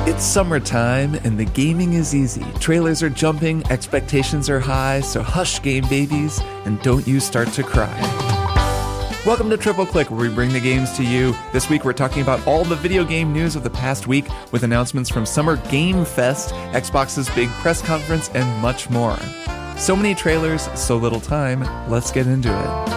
It's summertime and the gaming is easy. Trailers are jumping, expectations are high, so hush game babies and don't you start to cry. Welcome to Triple Click, where we bring the games to you. This week we're talking about all the video game news of the past week with announcements from Summer Game Fest, Xbox's big press conference, and much more. So many trailers, so little time. Let's get into it.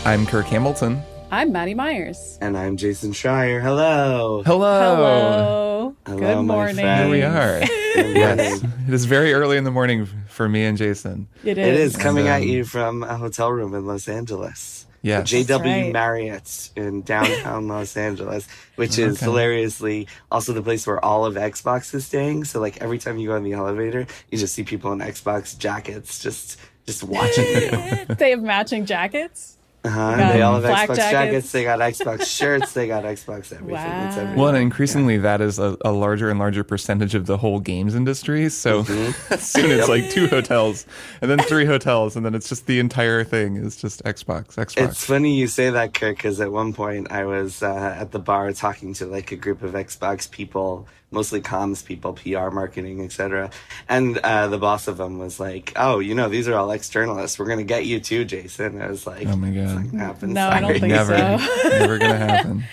I'm Kirk Hamilton. I'm Maddy Myers. And I'm Jason Schreier. Hello. Hello. Good morning. Here we are. Yes. It is very early in the morning for me and Jason. It It is coming at you from a hotel room in Los Angeles. Yes. The JW right. Marriott in downtown Los Angeles, which is hilariously also the place where all of Xbox is staying. So like every time you go in the elevator, you just see people in Xbox jackets just watching you. They have matching jackets. They all have black Xbox jackets. jackets. They got Xbox shirts. They got Xbox everything. Wow. It's everything. Well, and increasingly that is a larger and larger percentage of the whole games industry. So soon it's like 2 hotels and then 3 hotels, and then it's just the entire thing is just Xbox. It's funny you say that, Kirk, because at one point I was at the bar talking to like a group of Xbox people, mostly comms people, PR, marketing, etc. And the boss of them was like, "Oh, these are all ex-journalists. We're going to get you too, Jason." I was like, Oh my God. "It's not gonna happen. No, I don't Sorry." think Never, so. never gonna happen.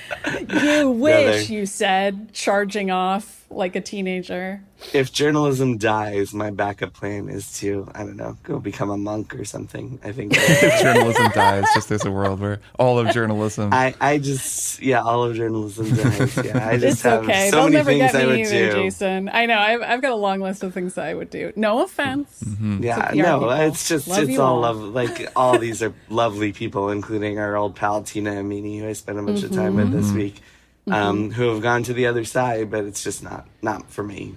You wish, they're- you said, charging off like a teenager. If journalism dies, my backup plan is to, I don't know, go become a monk or something. I think. If journalism dies, just there's a world where all of journalism. I just, all of journalism dies. Yeah, I just It's have okay. so They'll many never things get I would me either, do. Jason. I know. I've got a long list of things that I would do. No offense. Yeah, PR no, people. it's just, Love it's you all all. like all these are lovely people, including our old pal Tina Amini, who I spent a bunch of time with this week, who have gone to the other side, but it's just not for me.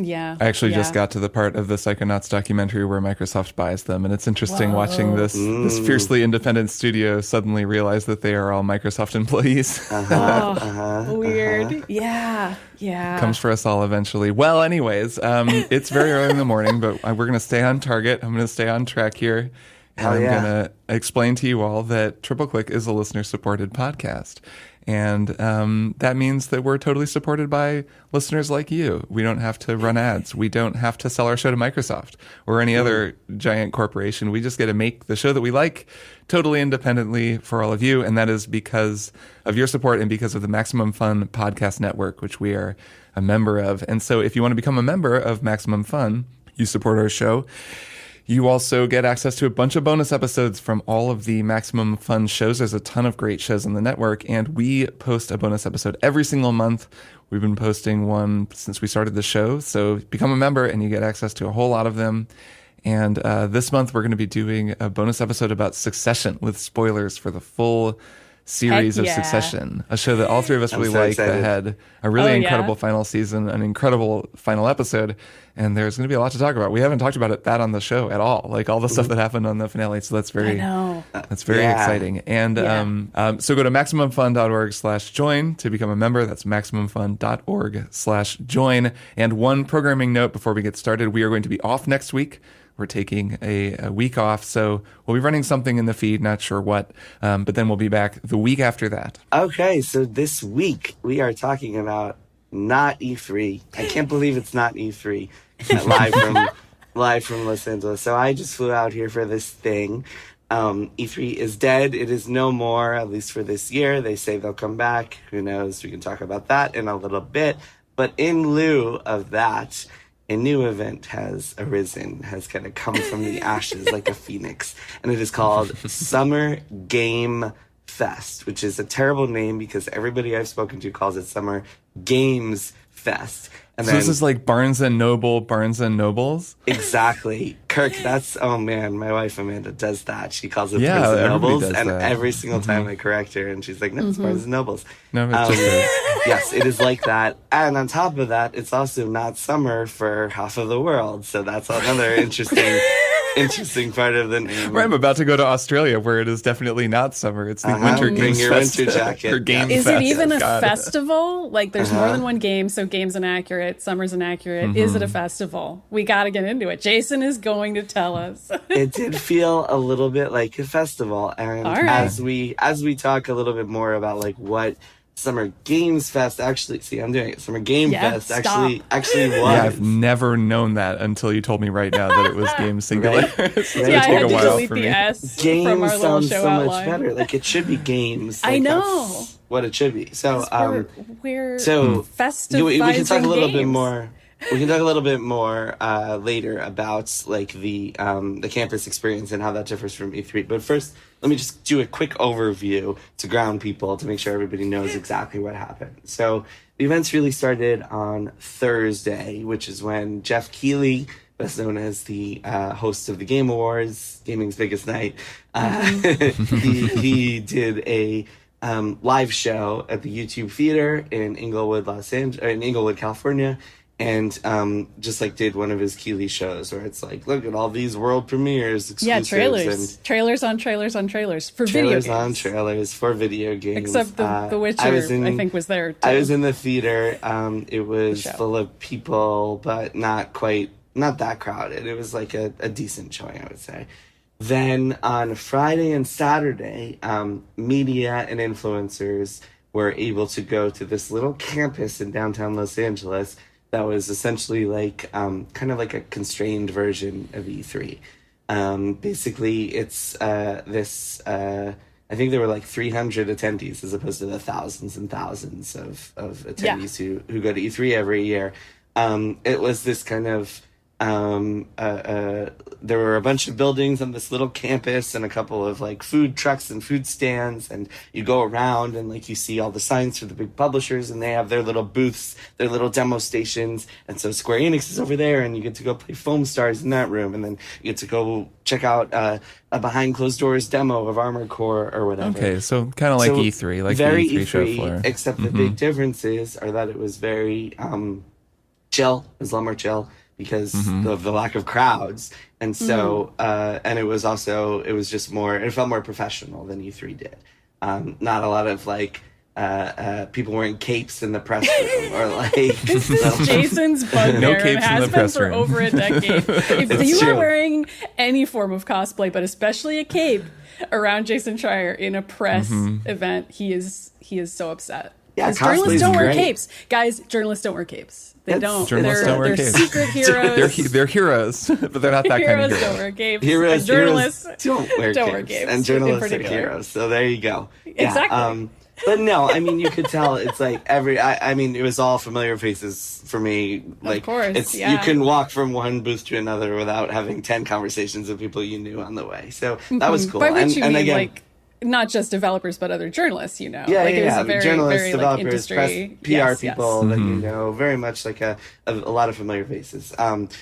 Yeah. I actually just got to the part of the Psychonauts documentary where Microsoft buys them, and it's interesting watching this fiercely independent studio suddenly realize that they are all Microsoft employees. Weird. Yeah. Yeah. Comes for us all eventually. Well, anyways, it's very early in the morning, but we're going to stay on target. I'm going to stay on track here. And Hell I'm yeah. going to explain to you all that Triple Click is a listener-supported podcast. And that means that we're totally supported by listeners like you. We don't have to run ads. We don't have to sell our show to Microsoft or any other giant corporation. We just get to make the show that we like totally independently for all of you. And that is because of your support and because of the Maximum Fun Podcast Network, which we are a member of. And so if you want to become a member of Maximum Fun, you support our show. You also get access to a bunch of bonus episodes from all of the Maximum Fun shows. There's a ton of great shows on the network, and we post a bonus episode every single month. We've been posting one since we started the show, so become a member and you get access to a whole lot of them. And this month we're going to be doing a bonus episode about Succession with spoilers for the full series Heck of yeah. Succession, a show that all three of us really so like, excited. that had a really Oh, yeah? incredible final season, an incredible final episode, and there's going to be a lot to talk about. We haven't talked about that on the show at all, like all the stuff that happened on the finale, so that's I very know. exciting. And so go to MaximumFun.org/join to become a member. That's MaximumFun.org/join. And one programming note before we get started, we are going to be off next week. We're taking a week off, so we'll be running something in the feed, not sure what, but then we'll be back the week after that. Okay, so this week we are talking about not E3. I can't believe it's not E3 live from Los Angeles. So I just flew out here for this thing. E3 is dead. It is no more, at least for this year. They say they'll come back. Who knows? We can talk about that in a little bit. But in lieu of that, a new event has arisen, has kind of come from the ashes like a phoenix. And it is called Summer Game Fest, which is a terrible name because everybody I've spoken to calls it Summer Games Fest. And So this is like Barnes and Nobles? Exactly. Kirk, oh man, my wife Amanda does that. She calls it Yeah, Barnes and everybody Nobles, does and that. every single time I correct her, and she's like, no, it's Barnes and Nobles. No, it's just Yes, it is like that. And on top of that, it's also not summer for half of the world. So that's another interesting interesting part of the name. I'm about to go to Australia, where it is definitely not summer. It's the Winter Bring Games your Fest. winter jacket. Or Game Is Fest. it even a God. festival? Like, there's more than one game, so game's inaccurate, summer's inaccurate. Is it a festival? We got to get into it. Jason is going to tell us. It did feel a little bit like a festival, and All right. as we talk a little bit more about like what Summer Games Fest actually, see, I'm doing it. Summer Game Yeah, Fest stop. actually was. Yeah, I've never known that until you told me right now that it was Game Singular. Right. It's Yeah, gonna Yeah, I take had a to while delete for the me. S Games from our little sounds show so outline. much better. Like it should be games. I Like, know. that's what it should be. So We're so festivizing we can talk a little bit games. more. We can talk a little bit more later about like the campus experience and how that differs from E3. But first, let me just do a quick overview to ground people to make sure everybody knows exactly what happened. So the events really started on Thursday, which is when Jeff Keighley, best known as the host of the Game Awards, gaming's biggest night, he did a live show at the YouTube Theater in Inglewood, California. And just like did one of his Keighley shows where it's like, look at all these world premieres, Yeah, exclusives, trailers on trailers on trailers for trailers video games. on trailers for video games. Except the Witcher, I think, was there too. I was in the theater. It was show. full of people, but not that crowded. It was like a decent showing, I would say. Then on Friday and Saturday, media and influencers were able to go to this little campus in downtown Los Angeles that was essentially like kind of like a constrained version of E3. Basically, it's this. I think there were like 300 attendees as opposed to the thousands and thousands of attendees who go to E3 every year. It was this kind of. There were a bunch of buildings on this little campus and a couple of like food trucks and food stands, and you go around and like you see all the signs for the big publishers, and they have their little booths, their little demo stations. And so Square Enix is over there, and you get to go play Foam Stars in that room, and then you get to go check out a behind closed doors demo of Armored Core or whatever. Okay, so kind of like So E3, like very the E3 show E3, floor. except the big differences are that it was very chill. It was a lot more chill because of the lack of crowds. And so, and it was just more, it felt more professional than E3 did. Not a lot of like, people wearing capes in the press room or like. This is Jason's bugbear. No and capes in has the been press for room. over a decade. If It's you true. are wearing any form of cosplay, but especially a cape around Jason Schreier in a press event, he is so upset. Yeah, 'Cause journalists cosplay's don't wear great. capes. Guys, journalists don't wear capes. They That's- don't. Journalists they're don't wear they're capes. secret heroes. They're heroes, but they're not that kind Heroes of hero. don't wear capes. Heroes, And journalists don't wear don't capes. wear capes, And in journalists are particular. heroes. So there you go. Yeah, Exactly. but no, I mean, you could tell it's like I mean, it was all familiar faces for me. Like, course, you yeah. couldn't walk from one booth to another without having 10 conversations with people you knew on the way. So that was cool. By which you and mean again, like not just developers, but other journalists, you know. yeah, like, it was yeah, a very, journalists, very, developers, like, industry. press, PR Yes, people yes. that you know, very much like a lot of familiar faces.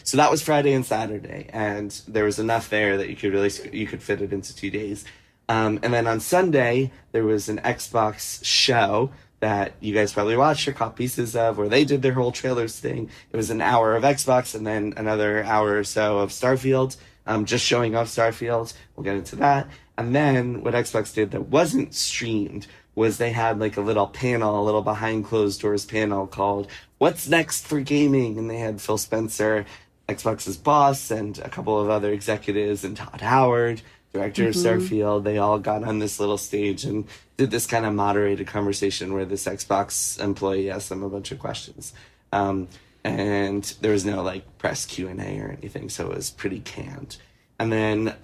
So that was Friday and Saturday, and there was enough there that you could fit it into 2 days. And then on Sunday there was an Xbox show that you guys probably watched or caught pieces of, where they did their whole trailers thing. It was an hour of Xbox and then another hour or so of Starfield, just showing off Starfield. We'll get into that. And then what Xbox did that wasn't streamed was they had like a little panel, a little behind closed doors panel called What's Next for Gaming? And they had Phil Spencer, Xbox's boss, and a couple of other executives, and Todd Howard, director of Starfield. They all got on this little stage and did this kind of moderated conversation where this Xbox employee asked them a bunch of questions. And there was no like press Q&A or anything, so it was pretty canned. And then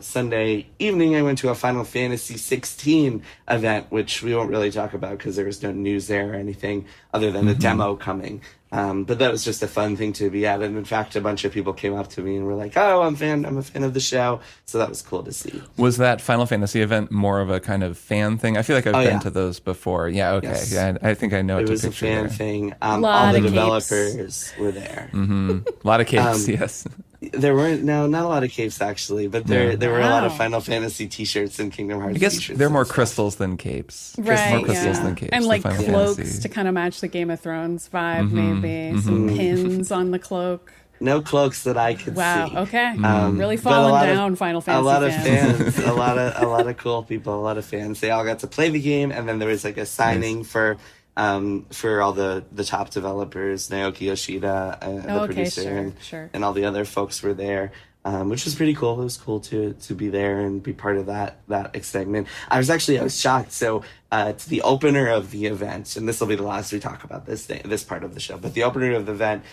Sunday evening, I went to a Final Fantasy 16 event, which we won't really talk about because there was no news there or anything other than a demo coming. But that was just a fun thing to be at. And in fact, a bunch of people came up to me and were like, "Oh, I'm a fan of the show." So that was cool to see. Was that Final Fantasy event more of a kind of fan thing? I feel like I've been yeah. to those before. Yeah, okay. Yes. Yeah, I think I know what It to was a picture fan there. thing. Lot All the of capes. developers were there. A lot of capes, yes. There weren't not a lot of capes actually, but there were a lot of Wow. Final Fantasy T-shirts and Kingdom Hearts I guess T-shirts. they're and more stuff. crystals than capes. Right, More crystals yeah. than capes. And the like Final cloaks Fantasy. to kind of match the Game of Thrones vibe, maybe. Some pins on the cloak. No cloaks that I could Wow. see. Okay. Mm. Really falling down, Final Fantasy a lot fans. of fans, a lot of cool people, a lot of fans. They all got to play the game, and then there was like a signing for all the top developers, Naoki Yoshida, the producer, and all the other folks were there. Which was pretty cool. It was cool to be there and be part of that excitement. I was shocked. So to the opener of the event, and this will be the last we talk about this part of the show, but the opener of the event,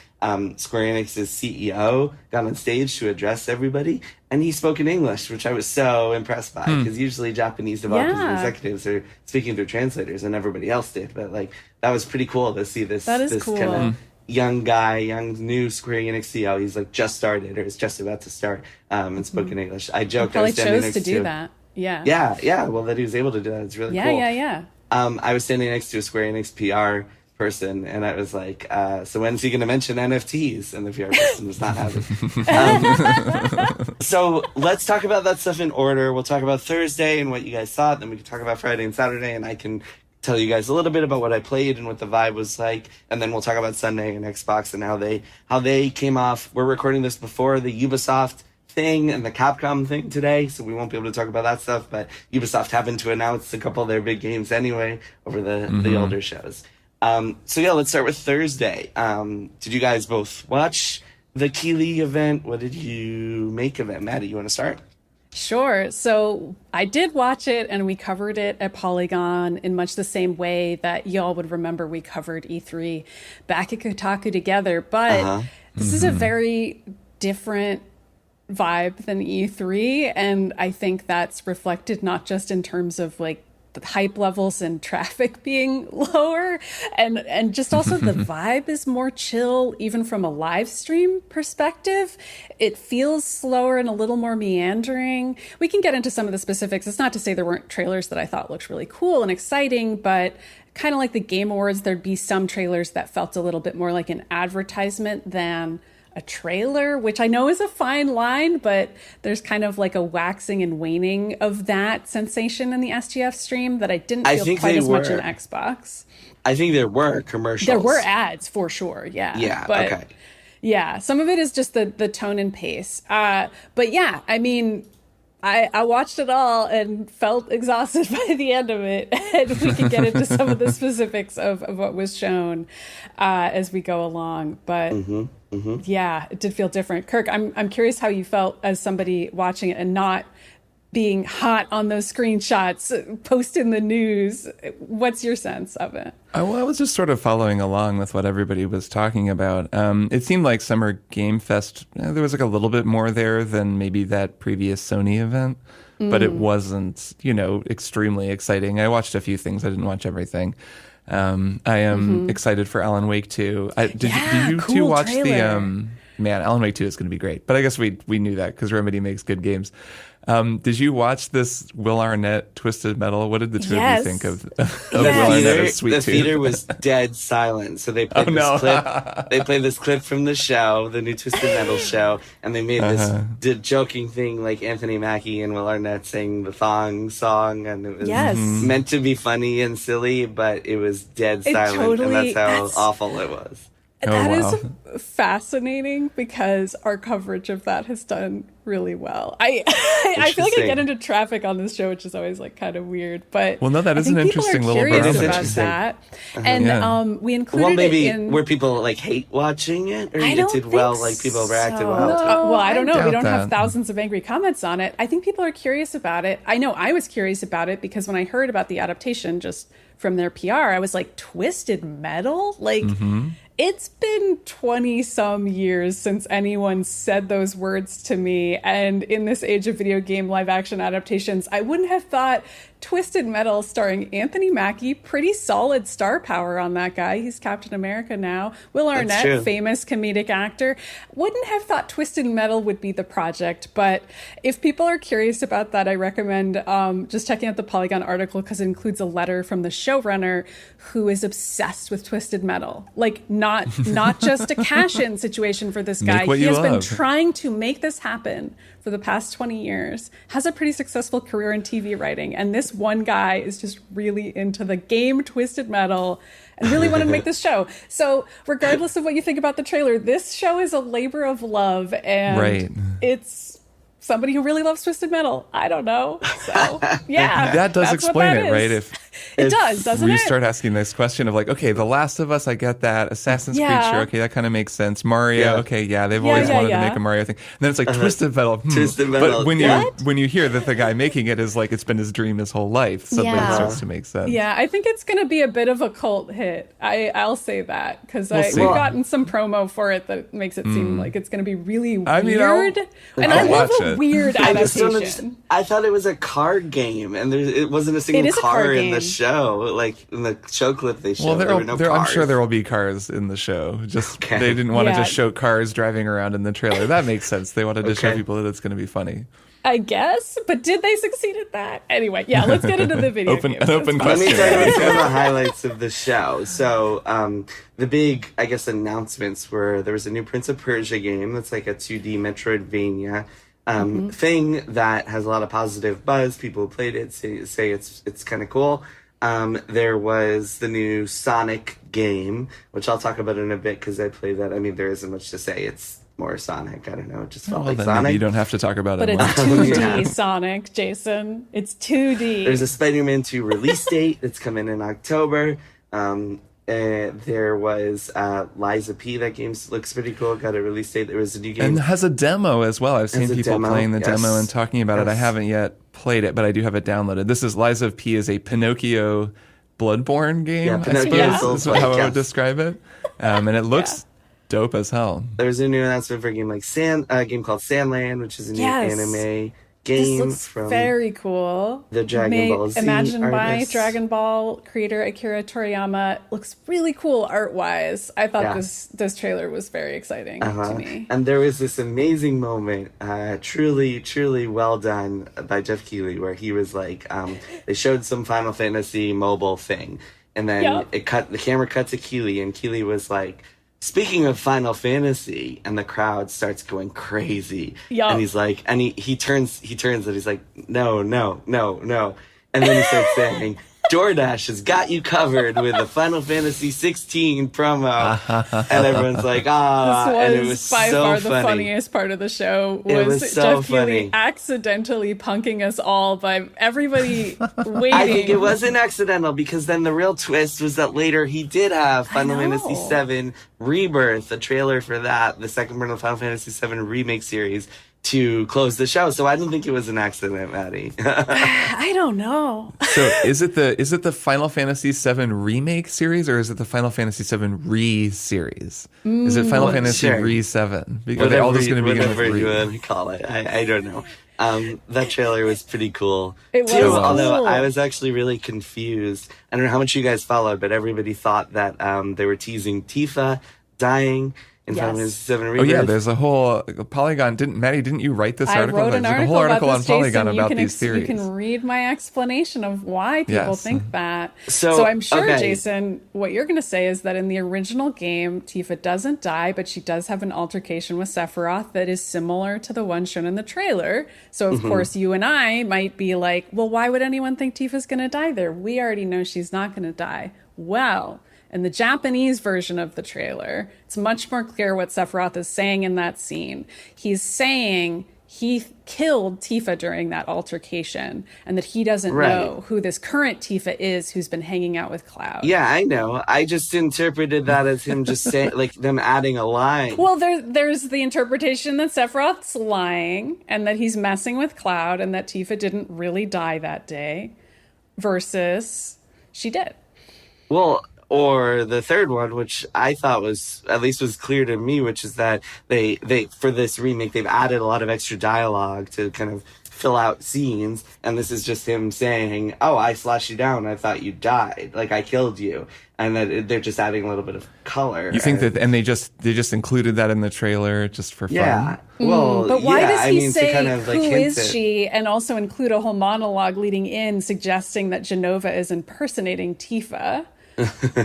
Square Enix's CEO got on stage to address everybody, and he spoke in English, which I was so impressed by, because usually Japanese developers and executives are speaking through translators, and everybody else did. But like, that was pretty cool to see this cool. kind of young new Square Enix CEO. He's like just started or is just about to start and spoke in English. I joked I was standing next to do that. Yeah. Yeah. Well, that he was able to do that. It's really cool. Yeah. I was standing next to a Square Enix PR person, and I was like, so when's he going to mention NFTs? And the PR person was not happy. So let's talk about that stuff in order. We'll talk about Thursday and what you guys thought, then we can talk about Friday and Saturday, and I can tell you guys a little bit about what I played and what the vibe was like, and then we'll talk about Sunday and Xbox and how they came off. We're recording this before the Ubisoft thing and the Capcom thing today, so we won't be able to talk about that stuff, but Ubisoft happened to announce a couple of their big games anyway over the older shows. So yeah, let's start with Thursday. Did you guys both watch the Keighley event? What did you make of it? Maddy, you want to start? Sure. So I did watch it, and we covered it at Polygon in much the same way that y'all would remember we covered E3 back at Kotaku together. But this is a very different vibe than E3. And I think that's reflected not just in terms of like the hype levels and traffic being lower, and just also the vibe is more chill, even from a live stream perspective. It feels slower and a little more meandering. We can get into some of the specifics. It's not to say there weren't trailers that I thought looked really cool and exciting, but kind of like the Game Awards, there'd be some trailers that felt a little bit more like an advertisement than a trailer, which I know is a fine line, but there's kind of like a waxing and waning of that sensation in the SGF stream that I didn't feel quite as much in Xbox. I think there were commercials. There were ads for sure, yeah. Yeah, but, okay. Yeah, some of it is just the tone and pace. But yeah, I mean, I watched it all and felt exhausted by the end of it. And we can get into some of the specifics of what was shown as we go along. But yeah, it did feel different. Kirk, I'm curious how you felt as somebody watching it and not being hot on those screenshots, posting the news. What's your sense of it? Well, I was just sort of following along with what everybody was talking about. It seemed like Summer Game Fest, there was like a little bit more there than maybe that previous Sony event, but it wasn't, extremely exciting. I watched a few things. I didn't watch everything. I am excited for Alan Wake 2. Did you cool two watch trailer. Man, Alan Wake 2 is going to be great. But I guess we knew that because Remedy makes good games. Did you watch this Will Arnett Twisted Metal? What did the two of you think of Will Arnett as Sweet Tooth? The theater was dead silent. So they played clip. They played this clip from the show, the new Twisted Metal show, and they made this joking thing like Anthony Mackie and Will Arnett sang the thong song, and it was meant to be funny and silly, but it was dead silent, and that's how awful it was. That is fascinating because our coverage of that has done really well. I feel like I get into traffic on this show, which is always like kind of weird. But well, no, that is an interesting little barometer. About that. And we included were people like hate watching it, or it did well? Like people reacted well. Well, I don't know. We don't have that. thousands of angry comments on it. I think people are curious about it. I know I was curious about it because when I heard about the adaptation, just from their PR, I was like, Twisted Metal, like. It's been 20 some years since anyone said those words to me. And in this age of video game live action adaptations, I wouldn't have thought Twisted Metal starring Anthony Mackie, pretty solid star power on that guy. He's Captain America now. Will Arnett, famous comedic actor. Wouldn't have thought Twisted Metal would be the project. But if people are curious about that, I recommend just checking out the Polygon article because it includes a letter from the showrunner who is obsessed with Twisted Metal. Like, not just a cash-in situation for this guy. He has been trying to make this happen for the past 20 years, has a pretty successful career in TV writing. And this this one guy is just really into the game Twisted Metal and really wanted to make this show. So regardless of what you think about the trailer, this show is a labor of love, and it's somebody who really loves Twisted Metal. I don't know. So, yeah. That does explain it, right? It does, doesn't it? We start asking this question of like, okay, The Last of Us, I get that. Assassin's Creed, sure, okay, that kind of makes sense. Mario, okay, they've always wanted to make a Mario thing. And then it's like Twisted Metal. Twisted Metal. But when you hear that the guy making it is like, it's been his dream his whole life, suddenly it starts to make sense. Yeah, I think it's going to be a bit of a cult hit. I'll say that, because we've gotten some promo for it that makes it seem like it's going to be really weird. I love a weird adaptation. I thought it was a card game, and it wasn't a single car in the show. Like in the show clip they showed, there were no cars. I'm sure there will be cars in the show. Just they didn't want to just show cars driving around in the trailer. That makes sense. They wanted to show people that it's going to be funny. I guess, but did they succeed at that? Anyway, let's get into the video games. An open question. Let me tell you some of the highlights of the show. So the big, I guess, announcements were there was a new Prince of Persia game that's like a 2D Metroidvania thing that has a lot of positive buzz. People who played it say it's kind of cool. There was the new Sonic game, which I'll talk about in a bit because I played that. I mean, there isn't much to say. It's more Sonic. I don't know. It just felt like Sonic. Maybe you don't have to talk about it. But it's 2D Sonic, Jason. It's 2D. There's a Spider-Man 2 release date that's coming in October. There was Liza P. That game looks pretty cool. Got a release date. There was a new game. And has a demo as well. I've seen people playing the demo and talking about it. I haven't yet played it, but I do have it downloaded. This is Liza P. is a Pinocchio Bloodborne game, I suppose, is how I would describe it. And it looks dope as hell. There's a new announcement for a game like a game called Sandland, which is a new anime game. This looks from very cool. The Dragon Ball Z imagined artist. by Dragon Ball creator Akira Toriyama. Looks really cool art-wise. I thought this trailer was very exciting to me. And there was this amazing moment, truly well done by Jeff Keighley, where he was like, they showed some Final Fantasy mobile thing, and then the camera cut to Keighley, and Keighley was like, speaking of Final Fantasy, and the crowd starts going crazy. And he's like, and he turns and he's like, no. And then he starts saying, DoorDash has got you covered with a Final Fantasy 16 promo. And everyone's like, and it was by so far funny. the funniest part of the show was so Jeff funny. Keighley accidentally punking us all by everybody waiting. I think it wasn't accidental, because then the real twist was that later he did have Final Fantasy VII Rebirth, a trailer for that, the second part of the Final Fantasy VII remake series, to close the show. So I don't think it was an accident, Maddie. I don't know. So is it the Final Fantasy VII remake series, or is it the Final Fantasy VII re-series? Is it Final Fantasy re-7? Because they all just going to be whatever you want to call it. I don't know. That trailer was pretty cool. It was too, although I was actually really confused. I don't know how much you guys followed, but everybody thought that they were teasing Tifa dying in Final Fantasy VII Rebirth. Oh yeah, there's a whole Polygon. Didn't you write this article? I wrote an There's article a whole article about on this, Polygon Jason. about these theories. You can read my explanation of why people think that. So I'm sure, Jason, what you're going to say is that in the original game, Tifa doesn't die, but she does have an altercation with Sephiroth that is similar to the one shown in the trailer. So, of course, you and I might be like, well, why would anyone think Tifa's going to die there? We already know she's not going to die. Well, in the Japanese version of the trailer, it's much more clear what Sephiroth is saying in that scene. He's saying he killed Tifa during that altercation, and that he doesn't know who this current Tifa is who's been hanging out with Cloud. Yeah, I know. I just interpreted that as him just saying, like, them adding a line. Well, there's the interpretation that Sephiroth's lying, and that he's messing with Cloud, and that Tifa didn't really die that day, versus she did. Well, or the third one, which I thought was clear to me, which is that they for this remake, they've added a lot of extra dialogue to kind of fill out scenes, and this is just him saying, "Oh, I slashed you down. I thought you died. Like I killed you," and that they're just adding a little bit of color. You think that, and they just included that in the trailer just for fun? Yeah. Well, but why does he say, to kind of, like, who hint is it. she, and also include a whole monologue leading in suggesting that Jenova is impersonating Tifa?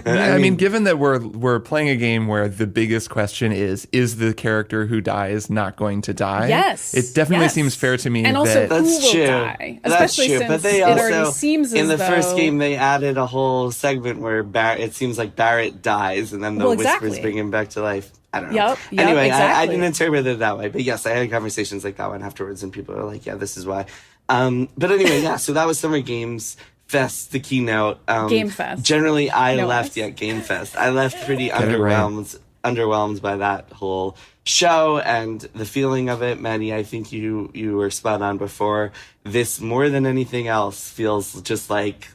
I mean, given that we're playing a game where the biggest question is the character who dies not going to die? Yes. It definitely seems fair to me and also that... who That's will true. die. That's Especially true. since But they it also, already seems as in the though... first game, they added a whole segment where it seems like Barrett dies, and then the whispers bring him back to life. I don't know. Yep, anyway, exactly. I didn't interpret it that way. But yes, I had conversations like that one afterwards, and people are like, yeah, this is why. But anyway, yeah, so that was Summer Games Fest, the keynote. Game Fest. Generally, I No left, less. Game Fest. I left pretty Get it right. underwhelmed by that whole show and the feeling of it. Maddy, I think you were spot on before. This, more than anything else, feels just like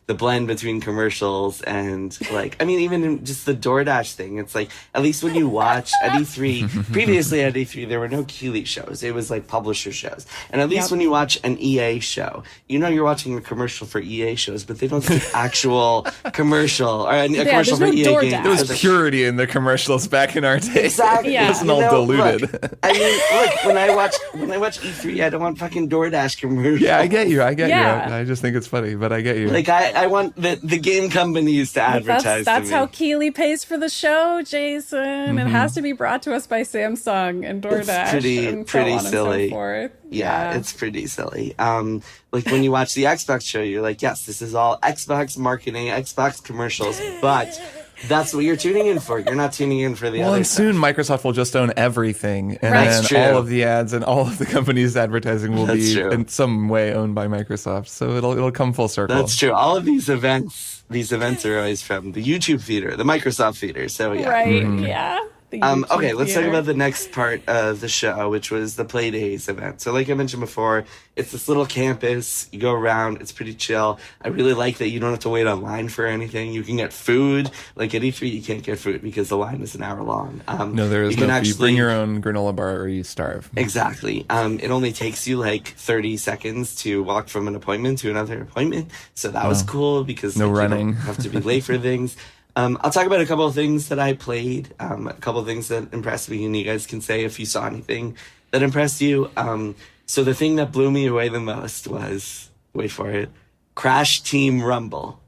the blend between commercials and even in just the DoorDash thing. It's like, at least when you watch at E3, previously at E3, there were no Keeley shows. It was like publisher shows. And at least when you watch an EA show, you're watching a commercial for EA shows, but they don't do actual commercial or a commercial for there's no EA games. There was purity in the commercials back in our day. Exactly. Yeah. It wasn't all diluted. Look, when I watch E3, I don't want fucking DoorDash commercials. Yeah, I get you. Yeah. I just think it's funny, but I get you. I want the game companies to advertise. That's to me. how Keeley pays for the show, Jason. It has to be brought to us by Samsung and DoorDash. It's pretty and so silly. And so forth. Yeah, it's pretty silly. When you watch the Xbox show, you're like, yes, this is all Xbox marketing, Xbox commercials, but that's what you're tuning in for. You're not tuning in for the other and stuff. soon Microsoft will just own everything, and Right. then That's true. all of the ads and all of the company's advertising will That's be true. in some way owned by Microsoft. So it'll come full circle. That's true. All of these events are always from the YouTube feeder, the Microsoft feeder. So yeah. Right, yeah. The YouTube Okay, let's talk theater. about the next part of the show, which was the Play Days event. So like I mentioned before, it's this little campus. You go around. It's pretty chill. I really like that you don't have to wait online for anything. You can get food. Like at E3, you can't get food because the line is an hour long. No, there is you can no. You bring actually- your own granola bar or you starve. Exactly. It only takes you like 30 seconds to walk from an appointment to another appointment. So that was cool because No you don't running. have to be late for things. I'll talk about a couple of things that I played, a couple of things that impressed me, and you guys can say if you saw anything that impressed you. So the thing that blew me away the most was, wait for it, Crash Team Rumble.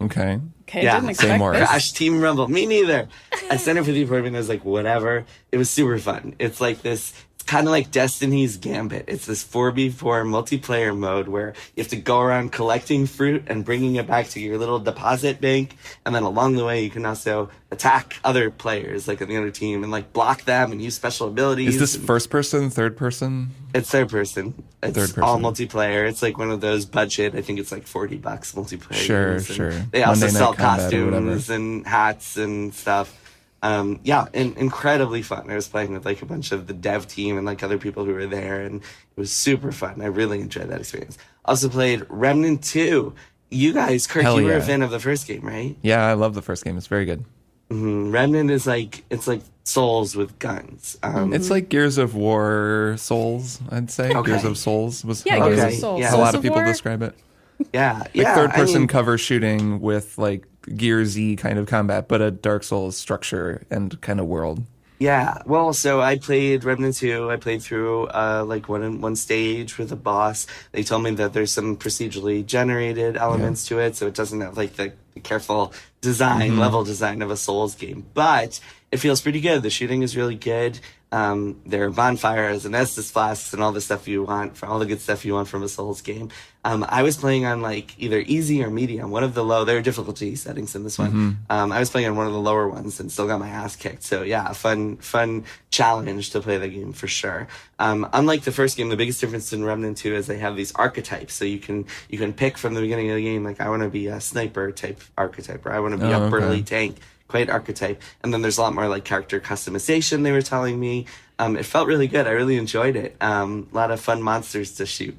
Okay. Okay, Yeah, didn't say expect more. this. Crash Team Rumble. Me neither. I signed up for the appointment. I was like, whatever. It was super fun. It's like this. It's kind of like Destiny's Gambit. It's this 4v4 multiplayer mode where you have to go around collecting fruit and bringing it back to your little deposit bank. And then along the way, you can also attack other players, like on the other team, and like block them and use special abilities. Is this first person, third person? It's third person. It's Third person. all multiplayer. It's like one of those budget. I think it's like $40 multiplayer. Sure, games. And sure. They also Monday Night sell Combat or whatever. costumes and hats and stuff. Yeah, and incredibly fun. I was playing with like a bunch of the dev team and like other people who were there, and it was super fun. I really enjoyed that experience. Also played Remnant 2. You guys, Kirk, Hell you were a yeah. fan of the first game, right? Yeah, I love the first game. It's very good. Remnant is like, it's like Souls with guns. It's like Gears of War Souls, I'd say. Okay. Gears of Souls was Yeah, how, Gears Okay, of Souls. yeah. how a lot of Souls people War? describe it. Yeah, Like yeah. third I person mean, cover shooting with like Gear Z kind of combat, but a Dark Souls structure and kind of world. Yeah, well, so I played Remnant 2. I played through like one stage with a boss. They told me that there's some procedurally generated elements to it, so it doesn't have like the careful design, level design of a Souls game. But it feels pretty good. The shooting is really good. There are bonfires and Estus flasks and all the stuff you want, for all the good stuff you want from a Souls game. I was playing on like either easy or medium, one of the low. There are difficulty settings in this one. I was playing on one of the lower ones and still got my ass kicked. So yeah, a fun challenge to play the game for sure. Unlike the first game, the biggest difference in Remnant 2 is they have these archetypes. So you can pick from the beginning of the game, like I want to be a sniper type archetype, or I want to be a burly tank quite archetype. And then there's a lot more like character customization, they were telling me. It felt really good. I really enjoyed it. A lot of fun monsters to shoot.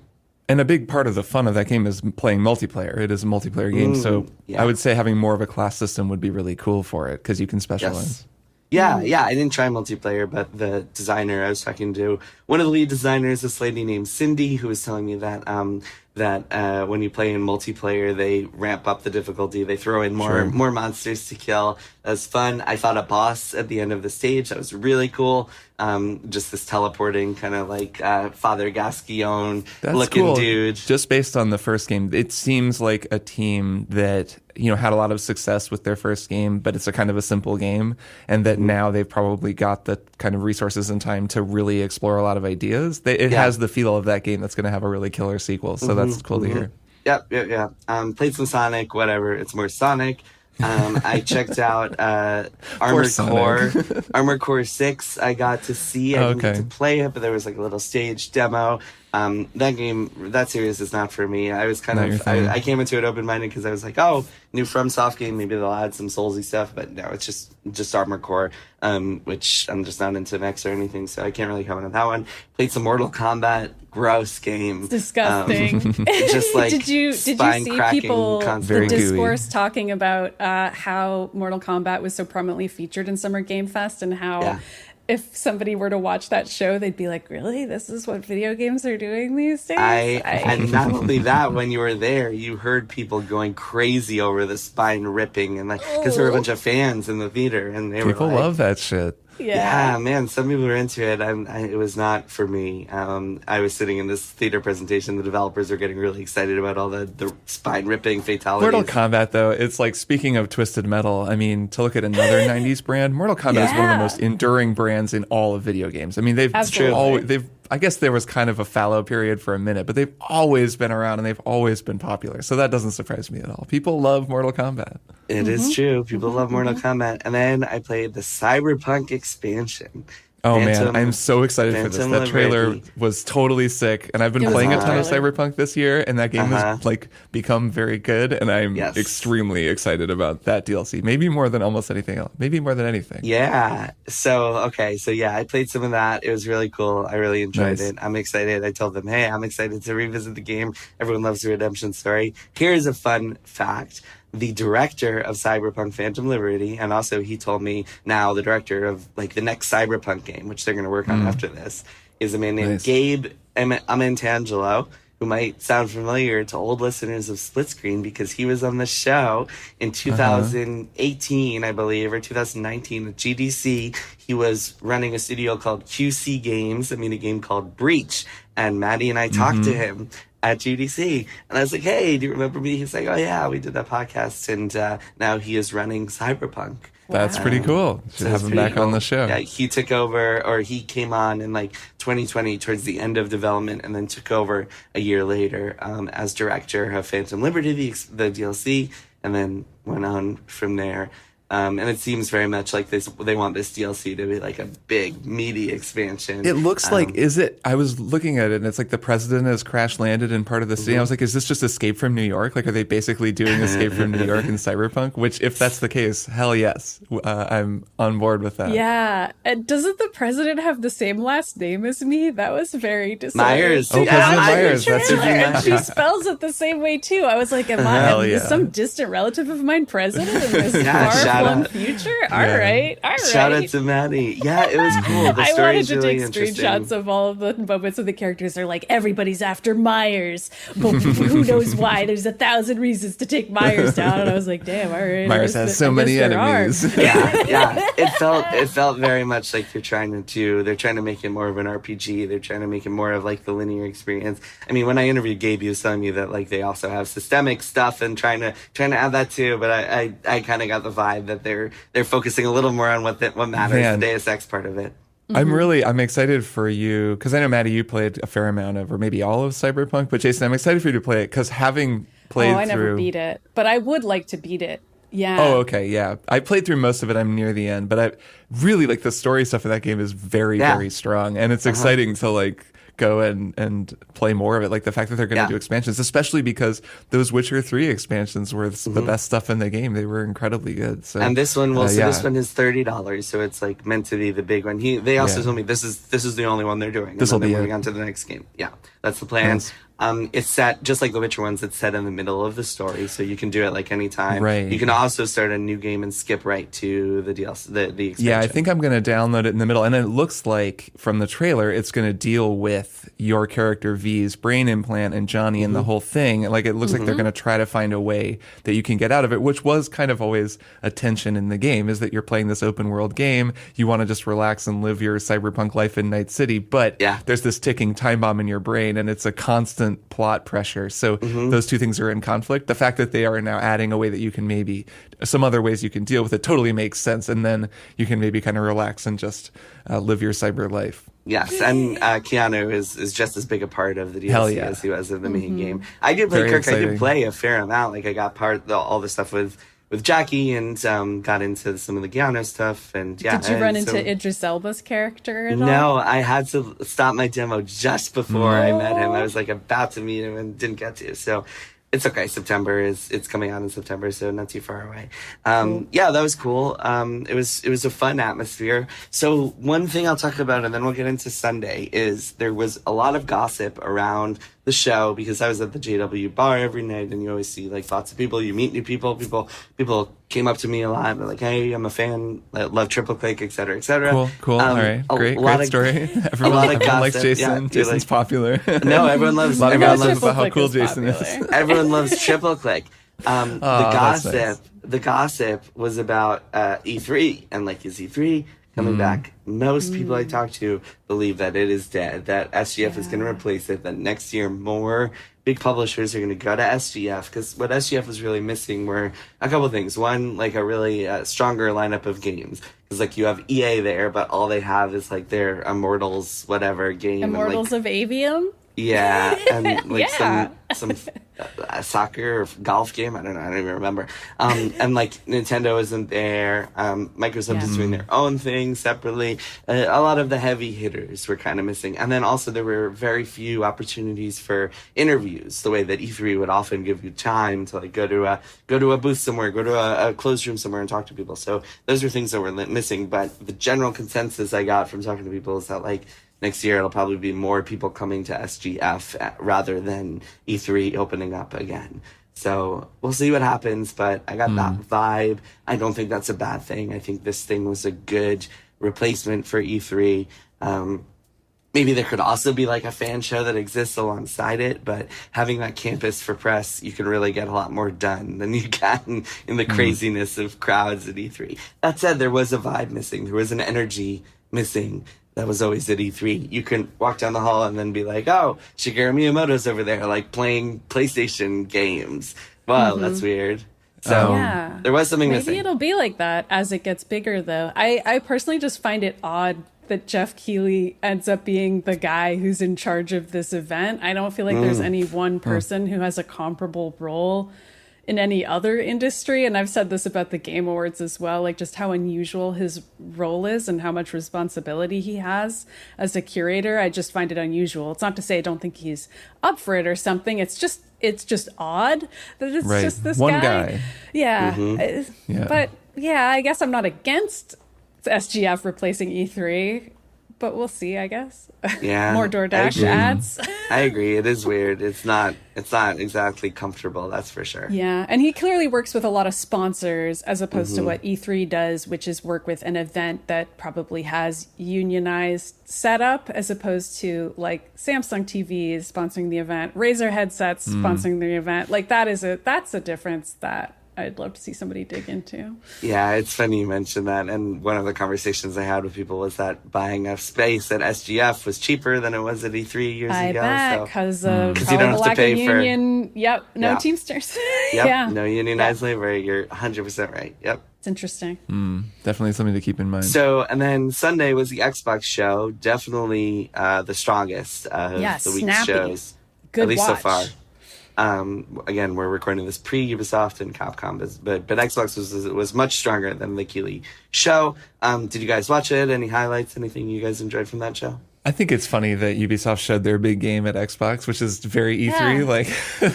And a big part of the fun of that game is playing multiplayer. It is a multiplayer game, so yeah. I would say having more of a class system would be really cool for it because you can specialize. Yeah, I didn't try multiplayer, but the designer, I was talking to one of the lead designers, this lady named Cindy, who was telling me that that when you play in multiplayer, they ramp up the difficulty. They throw in more monsters to kill. That was fun. I fought a boss at the end of the stage. That was really cool. Just this teleporting kind of like Father Gascoigne looking cool. dude. Just based on the first game, it seems like a team that had a lot of success with their first game, but it's a kind of a simple game, and that now they've probably got the kind of resources and time to really explore a lot of ideas. It has the feel of that game that's going to have a really killer sequel. So that's cool to hear. Yep. Played some Sonic, whatever. It's more Sonic. I checked out Armored Core 6. I got to see. I didn't get to play it, but there was like a little stage demo. That series is not for me. I was I came into it open-minded because I was like, oh, new FromSoft game, maybe they'll add some Soulsy stuff, but no, it's just Armored Core, which I'm just not into mechs or anything, so I can't really comment on that one. Played some Mortal Kombat, gross game. It's disgusting. Just like did you see people the discourse talking about how Mortal Kombat was so prominently featured in Summer Game Fest, and how if somebody were to watch that show, they'd be like, really? This is what video games are doing these days? And not only that, when you were there, you heard people going crazy over the spine ripping, and because there were a bunch of fans in the theater, and people love that shit. Yeah, man, some people were into it. It was not for me. I was sitting in this theater presentation. The developers are getting really excited about all the spine-ripping fatalities. Mortal Kombat, though, it's like, speaking of Twisted Metal, I mean, to look at another 90s brand, Mortal Kombat is one of the most enduring brands in all of video games. I mean, I guess there was kind of a fallow period for a minute, but they've always been around and they've always been popular. So that doesn't surprise me at all. People love Mortal Kombat. It is true. People love Mortal Kombat. And then I played the Cyberpunk expansion. Oh, man, I'm so excited for this. That trailer was totally sick, and I've been playing a ton of Cyberpunk this year, and that game has become very good, and I'm extremely excited about that DLC. Maybe more than almost anything else. Maybe more than anything. Yeah. So I played some of that. It was really cool. I really enjoyed it. I'm excited. I told them, hey, I'm excited to revisit the game. Everyone loves the redemption story. Here's a fun fact. The director of Cyberpunk Phantom Liberty, and also he told me now the director of like the next Cyberpunk game, which they're going to work on after this, is a man named Gabe Amantangelo, who might sound familiar to old listeners of Split Screen because he was on the show in 2018, I believe, or 2019 at GDC. He was running a studio called QC Games, a game called Breach, and Maddy and I talked to him at GDC, and I was like, hey, do you remember me? He's like, oh yeah, we did that podcast, and now he is running Cyberpunk. That's pretty cool. Should have him back on the show. Yeah, he took over, or he came on in like 2020 towards the end of development, and then took over a year later as director of Phantom Liberty, the DLC, and then went on from there. And it seems very much like this. They want this DLC to be like a big, meaty expansion. It looks like, I was looking at it, and it's like the president has crash landed in part of the city. I was like, is this just Escape from New York? Like, are they basically doing Escape from New York in Cyberpunk? Which, if that's the case, hell yes. I'm on board with that. Yeah. And doesn't the president have the same last name as me? That was very disorienting. Myers. Oh, President Myers. That's what you and she spells it the same way, too. I was like, is some distant relative of mine president in this far-flung future? All right. Shout out to Maddy. Yeah, it was cool. The I wanted to really take screenshots of all of the moments of the characters. They're like, everybody's after Myers, but who knows why? There's 1,000 reasons to take Myers down. And I was like, damn, all right. Myers has so many enemies. Yeah. It felt very much like they're trying to make it more of an RPG. They're trying to make it more of like the linear experience. I mean, when I interviewed Gabe, he was telling me that like they also have systemic stuff and trying to add that too. But I kind of got the vibe that they're focusing a little more on what matters, the Deus Ex part of it. I'm excited for you, because I know, Maddy, you played a fair amount of, or maybe all of Cyberpunk, but Jason, I'm excited for you to play it, because having played I never beat it, but I would like to beat it. Yeah. Oh, okay, yeah. I played through most of it. I'm near the end, but I really like the story stuff in that game is very, very strong, and it's exciting to like go and play more of it. Like the fact that they're going to do expansions, especially because those Witcher 3 expansions were the best stuff in the game. They were incredibly good. So, and this one, this one is $30, so it's like meant to be the big one. They also told me this is the only one they're doing. This will be moving on to the next game. Yeah, that's the plan. Nice. It's set just like the Witcher ones. It's set in the middle of the story, so you can do it like anytime. Right. You can also start a new game and skip right to the DLC, the expansion. Yeah, I think I'm going to download it in the middle. And it looks like from the trailer, it's going to deal with your character V's brain implant and Johnny and the whole thing. Like it looks like they're going to try to find a way that you can get out of it, which was kind of always a tension in the game, is that you're playing this open world game. You want to just relax and live your cyberpunk life in Night City, but there's this ticking time bomb in your brain, and it's a constant plot pressure. So those two things are in conflict. The fact that they are now adding a way that you can maybe, some other ways you can deal with it totally makes sense. And then you can maybe kind of relax and just live your cyber life. Yes, and Keanu is just as big a part of the DLC as he was of the main game. I did play Very Kirk. exciting. I did play a fair amount. Like I got all the stuff with Jackie and got into some of the Keanu stuff. And yeah, did you run into Idris Elba's character at all? No, I had to stop my demo just before I met him. I was like about to meet him and didn't get to. So it's okay. It's coming out in September, so not too far away. Yeah, that was cool. It was a fun atmosphere. So one thing I'll talk about, and then we'll get into Sunday, is there was a lot of gossip around the show because I was at the JW bar every night, and you always see like lots of people. You meet new people. People came up to me a lot. They're like, "Hey, I'm a fan. I love Triple Click, et cetera, et cetera." Cool. All right, great story. Everyone likes Jason. Jason's popular. No, everyone loves. A lot of everyone gossip loves about how cool Jason is. Everyone loves Triple Click. That's nice. The gossip was about E3 and like is E3 coming back. Most people I talk to believe that it is dead, that SGF is going to replace it, that next year more big publishers are going to go to SGF, because what SGF was really missing were a couple things. One, like a really stronger lineup of games. Because like you have EA there, but all they have is like their Immortals whatever game. Immortals and, like, of Avium? Yeah, and like some soccer or golf game. I don't even remember. And like Nintendo isn't there. Microsoft is doing their own thing separately. A lot of the heavy hitters were kind of missing. And then also there were very few opportunities for interviews, the way that E3 would often give you time to like go to a booth somewhere, go to a closed room somewhere and talk to people. So those were things that were missing. But the general consensus I got from talking to people is that like next year it'll probably be more people coming to SGF rather than E3 opening up again. So we'll see what happens, but I got that vibe. I don't think that's a bad thing. I think this thing was a good replacement for E3. Maybe there could also be like a fan show that exists alongside it, but having that campus for press, you can really get a lot more done than you can in the craziness of crowds at E3. That said, there was a vibe missing. There was an energy missing that was always at E3. You can walk down the hall and then be like, oh, Shigeru Miyamoto's over there, like playing PlayStation games. Wow, that's weird. So there was something missing. Maybe it'll be like that as it gets bigger, though. I personally just find it odd that Jeff Keighley ends up being the guy who's in charge of this event. I don't feel like there's any one person who has a comparable role in any other industry. And I've said this about the Game Awards as well, like just how unusual his role is and how much responsibility he has as a curator. I just find it unusual. It's not to say I don't think he's up for it or something. It's just odd that it's just this one guy. Yeah. But yeah, I guess I'm not against SGF replacing E3. But we'll see, I guess. Yeah. More DoorDash ads. I agree. It is weird. It's not exactly comfortable, that's for sure. Yeah. And he clearly works with a lot of sponsors as opposed to what E3 does, which is work with an event that probably has unionized setup as opposed to like Samsung TVs sponsoring the event, Razer headsets sponsoring the event. Like that's a difference that I'd love to see somebody dig into. Yeah, it's funny you mentioned that. And one of the conversations I had with people was that buying a space at SGF was cheaper than it was at E3 years ago. I bet, because of you don't have to pay union. No Teamsters. No unionized labor. You're 100% right. Yep. It's interesting. Definitely something to keep in mind. So, and then Sunday was the Xbox show. Definitely the strongest of the week's shows. Good at least watch. so far. Again, we're recording this pre-Ubisoft and Capcom, but Xbox was much stronger than the Keighley show. Did you guys watch it? Any highlights? Anything you guys enjoyed from that show? I think it's funny that Ubisoft showed their big game at Xbox, which is very E3, Yeah. like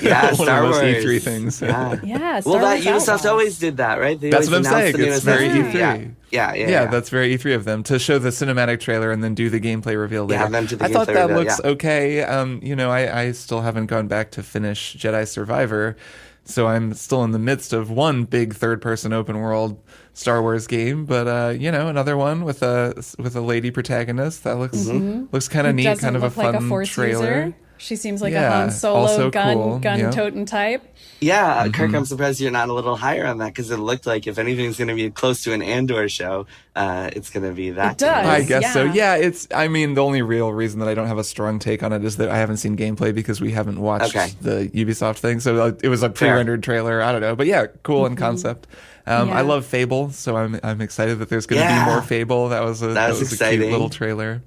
Yeah, one Star of the most Wars. E3 things. Yeah. Yeah. Well, Star that Wars Ubisoft Outlaws. always did that, right? They That's always what I'm saying. announced the It's newest very IP. E3. Yeah. That's very E3 of them to show the cinematic trailer and then do the gameplay reveal later. Yeah, and then do the I thought gameplay that reveal, looks yeah. okay. I still haven't gone back to finish Jedi Survivor, so I'm still in the midst of one big third-person open world Star Wars game, but another one with a lady protagonist that looks kind of Who neat, doesn't kind of a look like fun a Force trailer. user. She seems like a Yeah, Han Solo also cool, gun yeah. toting type. Yeah, Kirk, I'm surprised you're not a little higher on that because it looked like if anything's going to be close to an Andor show, it's going to be that. It does. I guess so. Yeah. Yeah, the only real reason that I don't have a strong take on it is that I haven't seen gameplay because we haven't watched the Ubisoft thing. So it was a pre-rendered trailer. I don't know, but yeah, cool in concept. I Yeah. love Fable, so I'm excited that there's going to Yeah. be more Fable. That was a exciting. cute little trailer.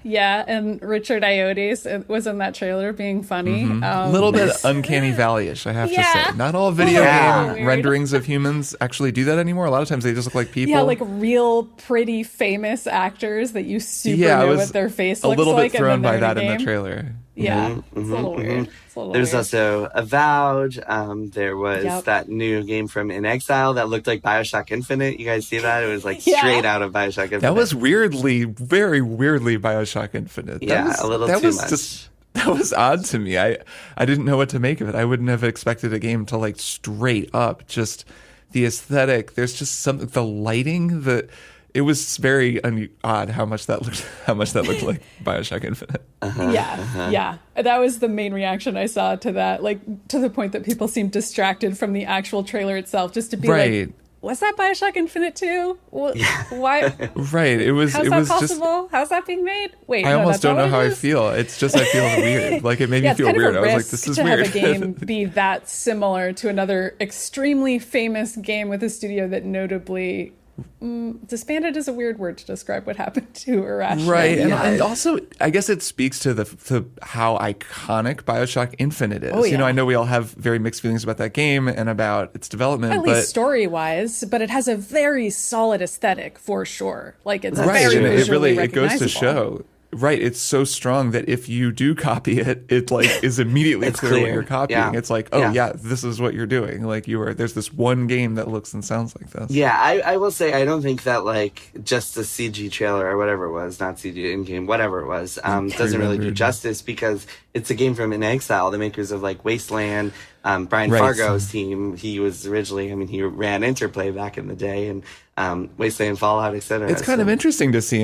Yeah, and Richard Iotis was in that trailer being funny. A little bit uncanny valley-ish, I have to Yeah. say. Not all video Yeah. game Weird. renderings of humans actually do that anymore. A lot of times they just look like people. Yeah, like real pretty famous actors that you super I know was what their face a looks little like. bit thrown and then by they're that in in a the game. trailer. Yeah, it's a little weird. It's a little There's weird. also Avowed. There was Yep. that new game from In Exile that looked like Bioshock Infinite. You guys see that? It was like Yeah. straight out of Bioshock Infinite. That was very weirdly Bioshock Infinite. a little that too was much. Just, that was odd to me. I didn't know what to make of it. I wouldn't have expected a game to like straight up just the aesthetic. There's just something, the lighting, it was very odd how much that looked like Bioshock Infinite. Yeah. That was the main reaction I saw to that, like to the point that people seemed distracted from the actual trailer itself, just to be Right. like, was that Bioshock Infinite too? Why? Right. It was. How's it that was just. possible? How's that being made? Wait, I no, almost that's all don't know it how I is? feel. It's just I feel weird. Like it made me It's feel kind weird. of I a was risk like, this is to weird. have a game be that similar to another extremely famous game with a studio that notably disbanded is a weird word to describe what happened to Irrational. Right, Yeah. and also I guess it speaks to how iconic Bioshock Infinite is. Oh, yeah. I know we all have very mixed feelings about that game and about its development, At but least story-wise, but it has a very solid aesthetic for sure. Like it's right, very and it visually really it goes to recognizable. show. Right, it's so strong that if you do copy it, it like is immediately It's clear what clear. you're copying. Yeah. It's like, this is what you're doing. Like there's this one game that looks and sounds like this. Yeah, I will say I don't think that like just the CG trailer or whatever it was, not CG in-game, whatever it was, doesn't really do Pre-rendered. justice because it's a game from In Exile, the makers of like Wasteland, Brian Right. Fargo's team. He was originally, he ran Interplay back in the day and Wasteland, Fallout, etc. It's kind of interesting to see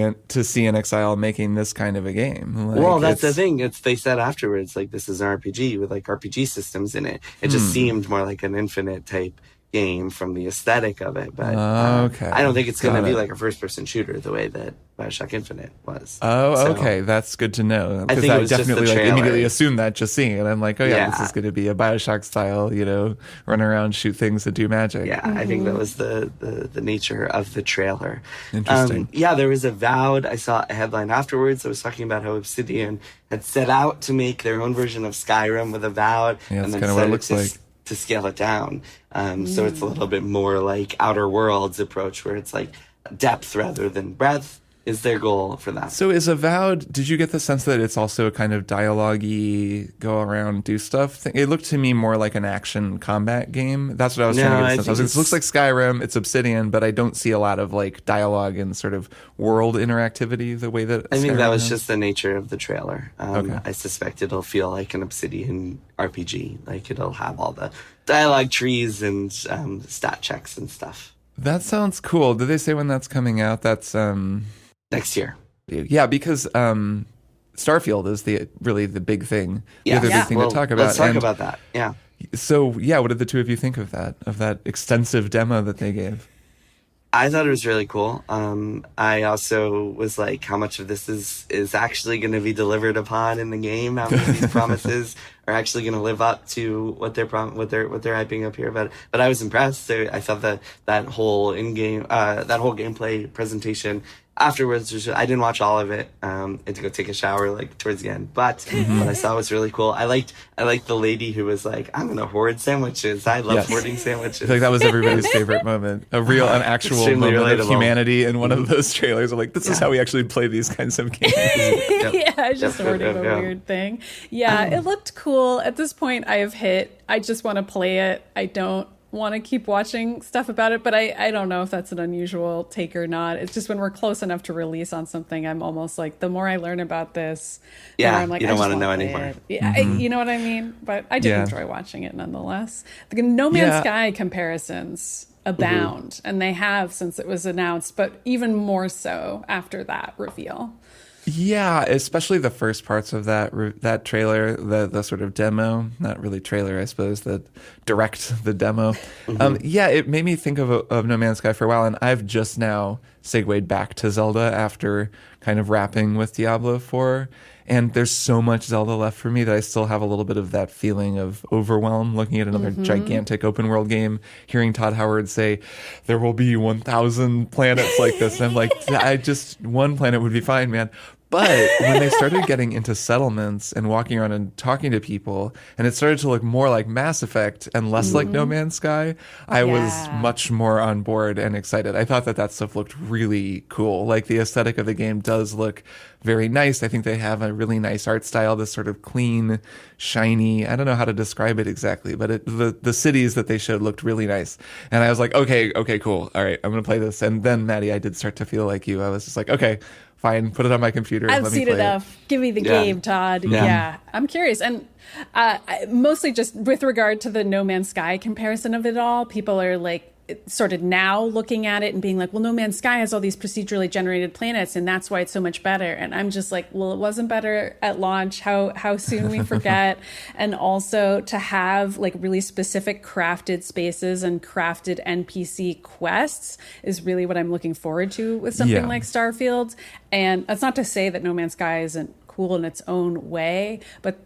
in Exile making this kind of a game. Like, Well, that's the it's- thing. They said afterwards, like, this is an RPG with like RPG systems in it. It just seemed more like an Infinite type game from the aesthetic of it. But Okay. I don't think it's going to Got be it. like a first person shooter the way that Bioshock Infinite was. Oh, So, okay. That's good to know. I Because think it I was just the definitely like trailer. immediately assumed that just seeing it. I'm like, oh yeah, this Yeah. is going to be a Bioshock style, run around, shoot things, and do magic. Yeah, I think that was the nature of the trailer. Interesting. There was Avowed. I saw a headline afterwards that was talking about how Obsidian had set out to make their own version of Skyrim with Avowed, Yeah, and that's then kinda what it decided looks like. to scale it down. So it's a little bit more like Outer Worlds approach, where it's like depth rather than breadth is their goal for that. So is Avowed, did you get the sense that it's also a kind of dialogue-y, go around, do stuff thing? It looked to me more like an action combat game. That's what I was trying to get a sense. I was like, this looks like Skyrim, it's Obsidian, but I don't see a lot of like dialogue and sort of world interactivity the way that I think Skyrim that was has. just the nature of the trailer. Okay. I suspect it'll feel like an Obsidian RPG. Like it'll have all the dialogue trees and stat checks and stuff. That sounds cool. Did they say when that's coming out? That's Next year. yeah, because Starfield is really the big thing. Yeah. The other big thing Well, to talk about. Let's talk And about that. Yeah. So yeah, what did the two of you think of that extensive demo that they gave? I thought it was really cool. I also was like, how much of this is actually going to be delivered upon in the game? How many of these promises are actually going to live up to what they're hyping up here. But I was impressed. I thought that whole gameplay presentation afterwards, I didn't watch all of it. I had to go take a shower like towards the end, but what I saw was really cool. I liked the lady who was like, "I'm gonna hoard sandwiches. I love hoarding sandwiches." I feel like that was everybody's favorite moment. An actual moment relatable. Of humanity in one of those trailers. I'm like, this is how we actually play these kinds of games. Yeah, just hoarding a weird thing. Yeah, it looked cool. At this point, I just want to play it. I don't want to keep watching stuff about it, but I don't know if that's an unusual take or not. It's just when we're close enough to release on something, I'm almost like, the more I learn about this, the more I'm like, you don't want to know anymore. Yeah, you know what I mean? But I did enjoy watching it nonetheless. The No Man's Sky comparisons abound, and they have since it was announced, but even more so after that reveal. Yeah, especially the first parts of that trailer, the sort of demo, not really trailer, I suppose, the demo. It made me think of No Man's Sky for a while, and I've just now segued back to Zelda after kind of wrapping with Diablo IV. And there's so much Zelda left for me that I still have a little bit of that feeling of overwhelm looking at another gigantic open world game, hearing Todd Howard say, there will be 1,000 planets like this. And I'm like, one planet would be fine, man. But when they started getting into settlements and walking around and talking to people, and it started to look more like Mass Effect and less like No Man's Sky, I was much more on board and excited. I thought that stuff looked really cool. Like, the aesthetic of the game does look very nice. I think they have a really nice art style, this sort of clean, shiny, I don't know how to describe it exactly, but the cities that they showed looked really nice. And I was like, okay, cool. All right, I'm going to play this. And then, Maddy, I did start to feel like you. I was just like, okay, fine, put it on my computer. I've seen enough. Give me the game, Todd. Yeah. I'm curious. And mostly just with regard to the No Man's Sky comparison of it all, people are like, sort of now looking at it and being like, well, No Man's Sky has all these procedurally generated planets, and that's why it's so much better. And I'm just like, well, it wasn't better at launch. How soon we forget. And also to have like really specific crafted spaces and crafted NPC quests is really what I'm looking forward to with something like Starfield. And that's not to say that No Man's Sky isn't cool in its own way, but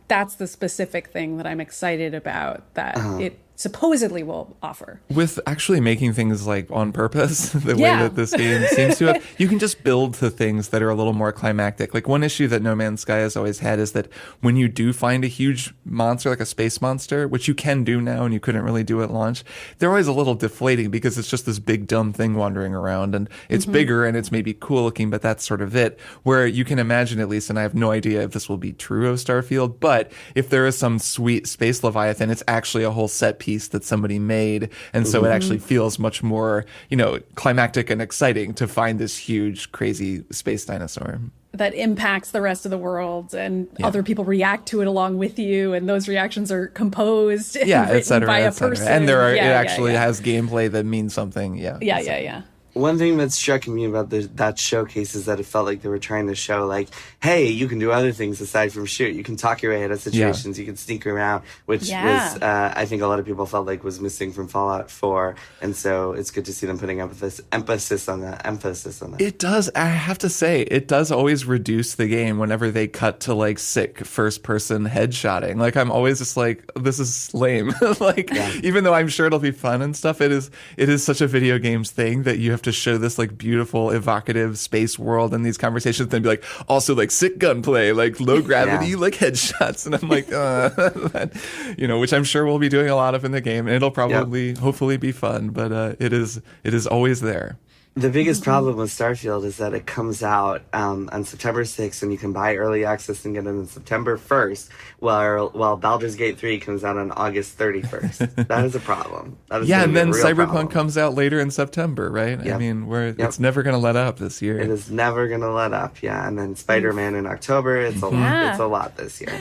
that's the specific thing that I'm excited about that it supposedly will offer. With actually making things like on purpose, the way that this game seems to have, you can just build to things that are a little more climactic. Like, one issue that No Man's Sky has always had is that when you do find a huge monster, like a space monster, which you can do now and you couldn't really do at launch, they're always a little deflating because it's just this big dumb thing wandering around, and it's bigger and it's maybe cool looking, but that's sort of it. Where you can imagine, at least, and I have no idea if this will be true of Starfield, but if there is some sweet space Leviathan, it's actually a whole set piece that somebody made, and so it actually feels much more, climactic and exciting to find this huge, crazy space dinosaur that impacts the rest of the world, and other people react to it along with you, and those reactions are composed and written by a person. And it actually has gameplay that means something. Yeah. One thing that struck me about that showcase is that it felt like they were trying to show, like, hey, you can do other things aside from shoot. You can talk your way out of situations. You can sneak around, which was, I think a lot of people felt like was missing from Fallout 4. And so it's good to see them putting up this emphasis on that. It does. I have to say, it does always reduce the game whenever they cut to, like, sick first-person headshotting. Like, I'm always just like, this is lame. Even though I'm sure it'll be fun and stuff, it is such a video games thing that you have to show this like beautiful evocative space world and these conversations, then be like, also like sick gunplay, like low gravity, like headshots, and I'm like, which I'm sure we'll be doing a lot of in the game, and it'll probably hopefully be fun, but it is always there. The biggest problem with Starfield is that it comes out on September 6th, and you can buy early access and get it on September 1st, while Baldur's Gate 3 comes out on August 31st. That is a problem. And then Cyberpunk comes out later in September, right? Yep. I mean, it's never going to let up this year. It is never going to let up, and then Spider-Man in October. It's a lot this year.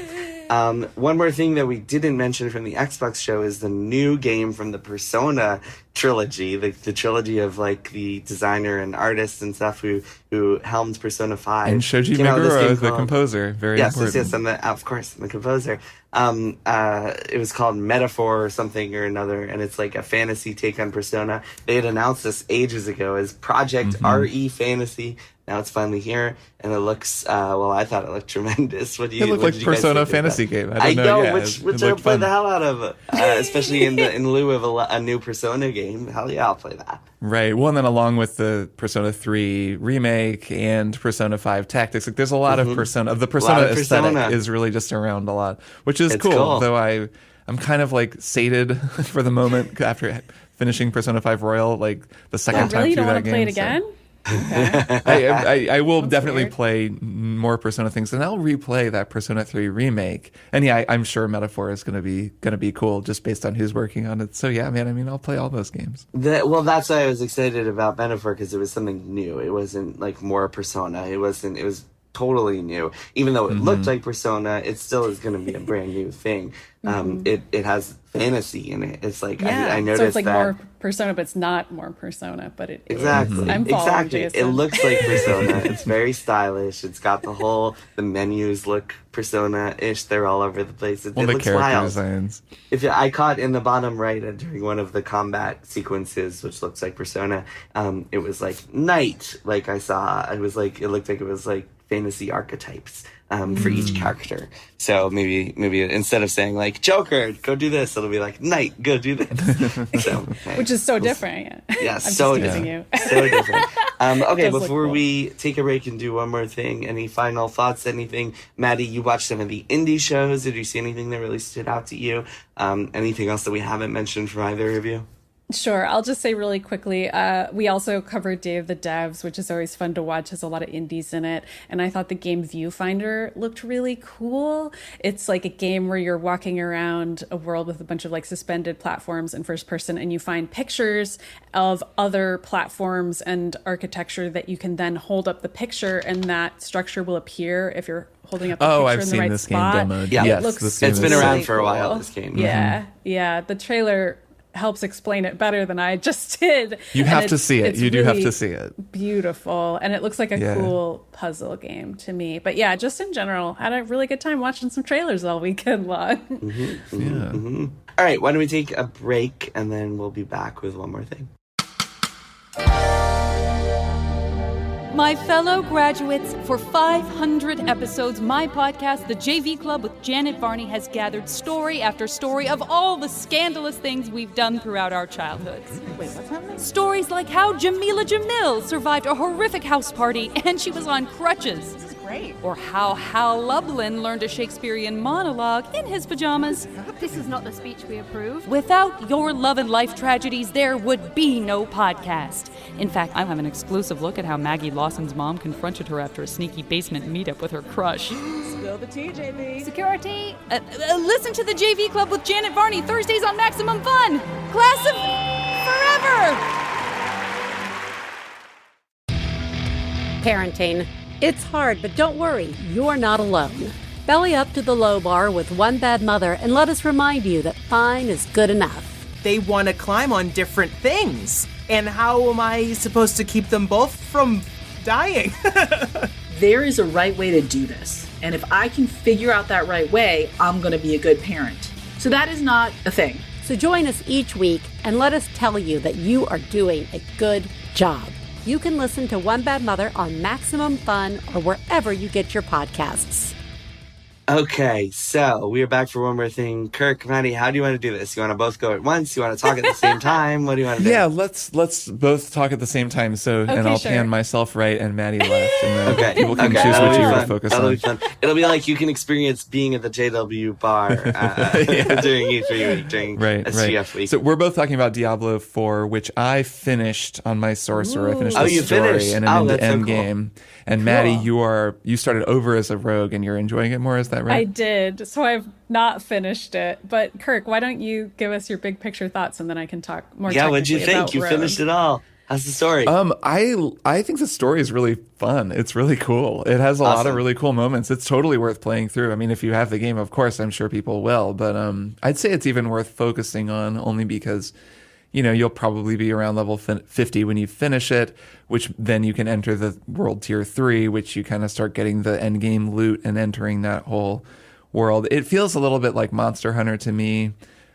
One more thing that we didn't mention from the Xbox show is the new game from the Persona trilogy, the trilogy of like the designer and artist and stuff who helmed Persona 5. And Shoji Meguro, the composer, very important. Yes, and of course, the composer. It was called Metaphor or something or another, and it's like a fantasy take on Persona. They had announced this ages ago as Project RE Fantasy. Now it's finally here, and it looks, I thought it looked tremendous. It looked like Persona fantasy game. I know, which I'll play the hell out of, especially in lieu of a new Persona game. Hell yeah, I'll play that. Right. Well, and then along with the Persona 3 remake and Persona 5 Tactics, like there's a lot of Persona. The Persona aesthetic is really just around a lot, which is cool. Though I'm kind of like sated for the moment after finishing Persona 5 Royal, like the second time really through that game. You don't want to play it again? Okay. I will That's definitely weird. play more Persona things, and I'll replay that Persona 3 remake. And yeah, I'm sure Metaphor is gonna be cool just based on who's working on it. So yeah, man, I mean, I'll play all those games. That's why I was excited about Metaphor, because it was something new. It wasn't like more Persona. It was totally new. Even though it looked like Persona, it still is going to be a brand new thing. It has fantasy in it. It's like I noticed so it's like that more Persona, but it's not more Persona. But it exactly. is. I'm following Exactly. Jason. It looks like Persona. It's very stylish. It's got the menus look Persona-ish. They're all over the place. It The looks character wild. designs. I caught in the bottom right during one of the combat sequences, which looks like Persona, it was like night. Like I saw, it looked like it was like fantasy archetypes for each character. So maybe instead of saying like Joker, go do this, it'll be like Knight, go do this. So, which is so different. Yeah, I'm so just teasing you. So different. Okay, Does before look cool. we take a break and do one more thing, any final thoughts? Anything, Maddy? You watched some of the indie shows. Did you see anything that really stood out to you? Anything else that we haven't mentioned from either of you? Sure. I'll just say really quickly, we also covered Day of the Devs, which is always fun to watch. Has a lot of indies in it. And I thought the game Viewfinder looked really cool. It's like a game where you're walking around a world with a bunch of like suspended platforms in first person, and you find pictures of other platforms and architecture that you can then hold up the picture, and that structure will appear if you're holding up the picture I've in the seen right this spot. game demoed. Yeah, it looks this game it's is been around really for a while, cool. this game. Yeah. The trailer helps explain it better than I just did. You have to see it. You do have to see it. Beautiful. And it looks like a cool puzzle game to me. But yeah, just in general, had a really good time watching some trailers all weekend long. All right, why don't we take a break, and then we'll be back with one more thing. My fellow graduates, for 500 episodes, my podcast, The JV Club with Janet Varney, has gathered story after story of all the scandalous things we've done throughout our childhoods. Wait, what's happening? Stories like how Jamila Jamil survived a horrific house party and she was on crutches. This is great. Or how Hal Lublin learned a Shakespearean monologue in his pajamas. This is not the speech we approve. Without your love and life tragedies, there would be no podcast. In fact, I have an exclusive look at how Maggie Lawson's mom confronted her after a sneaky basement meetup with her crush. Spill the tea, JV. Security. Listen to the JV Club with Janet Varney, Thursdays on Maximum Fun. Class of forever. Parenting. It's hard, but don't worry, you're not alone. Belly up to the low bar with One Bad Mother, and let us remind you that fine is good enough. They want to climb on different things. And how am I supposed to keep them both from dying? There is a right way to do this. And if I can figure out that right way, I'm going to be a good parent. So that is not a thing. So join us each week and let us tell you that you are doing a good job. You can listen to One Bad Mother on Maximum Fun or wherever you get your podcasts. Okay, so we are back for one more thing. Kirk, Maddy, how do you want to do this? You want to both go at once? You want to talk at the same time? What do you want to do? Yeah, let's both talk at the same time. So, and I'll sure. pan myself right and Maddie left, and then Okay, people can choose that'll what be you fun. focus That'll on. be fun. It'll be like you can experience being at the JW bar during E3 week, during SGF week. So we're both talking about Diablo IV, which I finished on my sorcerer. I finished the you story finished? and I'm in the That's so end cool. game. And Maddie, you started over as a rogue and you're enjoying it more. Is that right? I did. So I've not finished it. But Kirk, why don't you give us your big picture thoughts, and then I can talk more Yeah, what'd you technically think? about You Rogue. finished it all. How's the story? I think the story is really fun. It's really cool. It has a lot of really cool moments. It's totally worth playing through. I mean, if you have the game, of course, I'm sure people will. But I'd say it's even worth focusing on only because you'll probably be around level 50 when you finish it, which then you can enter the world tier 3, which you kind of start getting the end game loot and entering that whole world. It feels a little bit like Monster Hunter to me,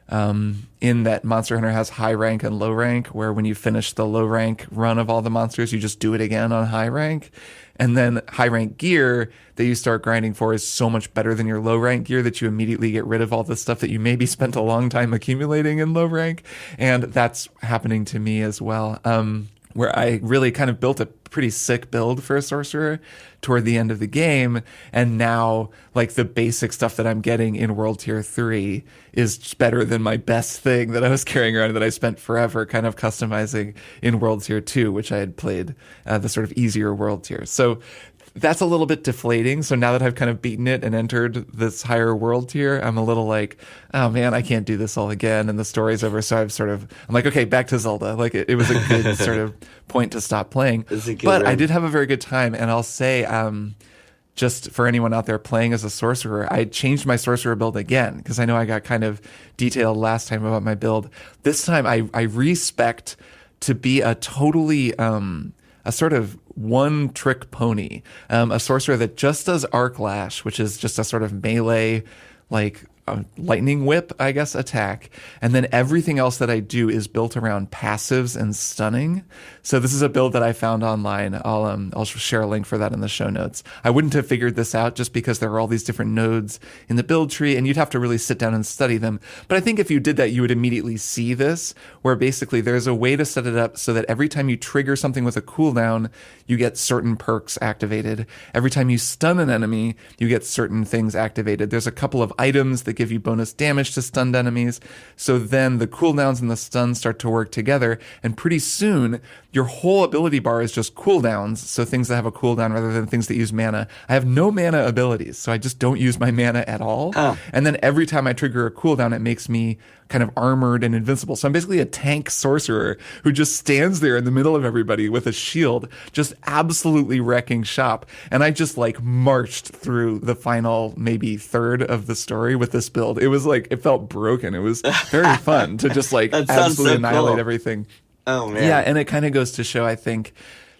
in that Monster Hunter has high rank and low rank, where when you finish the low rank run of all the monsters, you just do it again on high rank. And then high rank gear that you start grinding for is so much better than your low rank gear that you immediately get rid of all the stuff that you maybe spent a long time accumulating in low rank. And that's happening to me as well. Where I really kind of built a pretty sick build for a sorcerer toward the end of the game. And now, like, the basic stuff that I'm getting in World Tier 3 is better than my best thing that I was carrying around that I spent forever kind of customizing in World Tier 2, which I had played the sort of easier World Tier. So that's a little bit deflating. So now that I've kind of beaten it and entered this higher world tier, I'm a little like, oh man, I can't do this all again. And the story's over. So I'm like, okay, back to Zelda. Like it was a good sort of point to stop playing. But I did have a very good time. And I'll say, just for anyone out there playing as a sorcerer, I changed my sorcerer build again, because I know I got kind of detailed last time about my build. This time I respect to be a totally, a sort of one trick pony, a sorcerer that just does arc lash, which is just a sort of melee, like lightning whip, I guess, attack. And then everything else that I do is built around passives and stunning. So this is a build that I found online. I'll share a link for that in the show notes. I wouldn't have figured this out just because there are all these different nodes in the build tree and you'd have to really sit down and study them. But I think if you did that, you would immediately see this, where basically there's a way to set it up so that every time you trigger something with a cooldown, you get certain perks activated. Every time you stun an enemy, you get certain things activated. There's a couple of items that give you bonus damage to stunned enemies. So then the cooldowns and the stuns start to work together, and pretty soon your whole ability bar is just cooldowns. So things that have a cooldown rather than things that use mana. I have no mana abilities, so I just don't use my mana at all. And then every time I trigger a cooldown, it makes me kind of armored and invincible. So I'm basically a tank sorcerer who just stands there in the middle of everybody with a shield, just absolutely wrecking shop. And I just like marched through the final maybe third of the story with this build. It was like, it felt broken. It was very fun to just like absolutely annihilate everything. Oh man. Yeah, and it kind of goes to show, I think,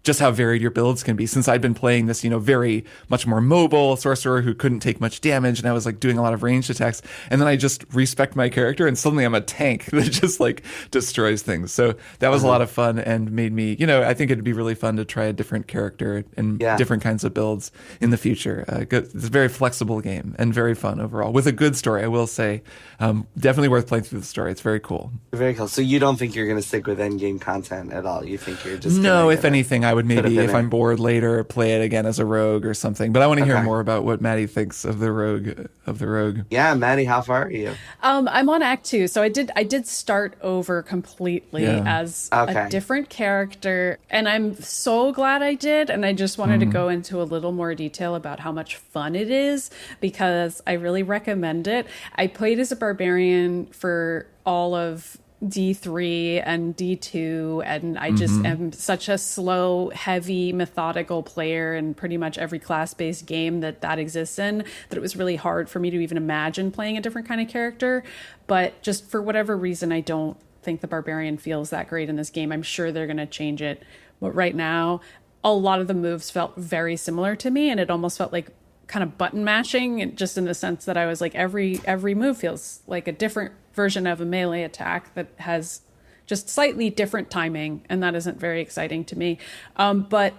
just how varied your builds can be. Since I'd been playing this, very much more mobile sorcerer who couldn't take much damage, and I was like doing a lot of ranged attacks, and then I just respect my character, and suddenly I'm a tank that just like destroys things. So that was a lot of fun and made me, I think it'd be really fun to try a different character and different kinds of builds in the future. It's a very flexible game and very fun overall with a good story, I will say. Definitely worth playing through the story. It's very cool. Very cool. So you don't think you're going to stick with endgame content at all? You think you're just no? If anything, I would maybe, if I'm bored later, play it again as a rogue or something. But I want to hear more about what Maddy thinks of the rogue. Yeah, Maddy, how far are you? I'm on Act 2, so I did start over completely as a different character, and I'm so glad I did. And I just wanted to go into a little more detail about how much fun it is, because I really recommend it. I played as a barbarian for all of D3 and D2, and I just am such a slow, heavy, methodical player in pretty much every class-based game that exists in, that it was really hard for me to even imagine playing a different kind of character. But just for whatever reason, I don't think the barbarian feels that great in this game. I'm sure they're going to change it, but right now a lot of the moves felt very similar to me, and it almost felt like kind of button mashing, just in the sense that I was like, every move feels like a different version of a melee attack that has just slightly different timing, and that isn't very exciting to me. But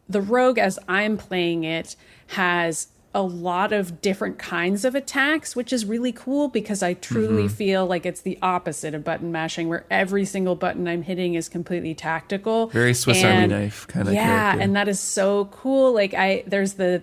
the rogue, as I'm playing it, has a lot of different kinds of attacks, which is really cool, because I truly feel like it's the opposite of button mashing, where every single button I'm hitting is completely tactical. Very Swiss Army knife kind of character. Yeah, and that is so cool. Like there's the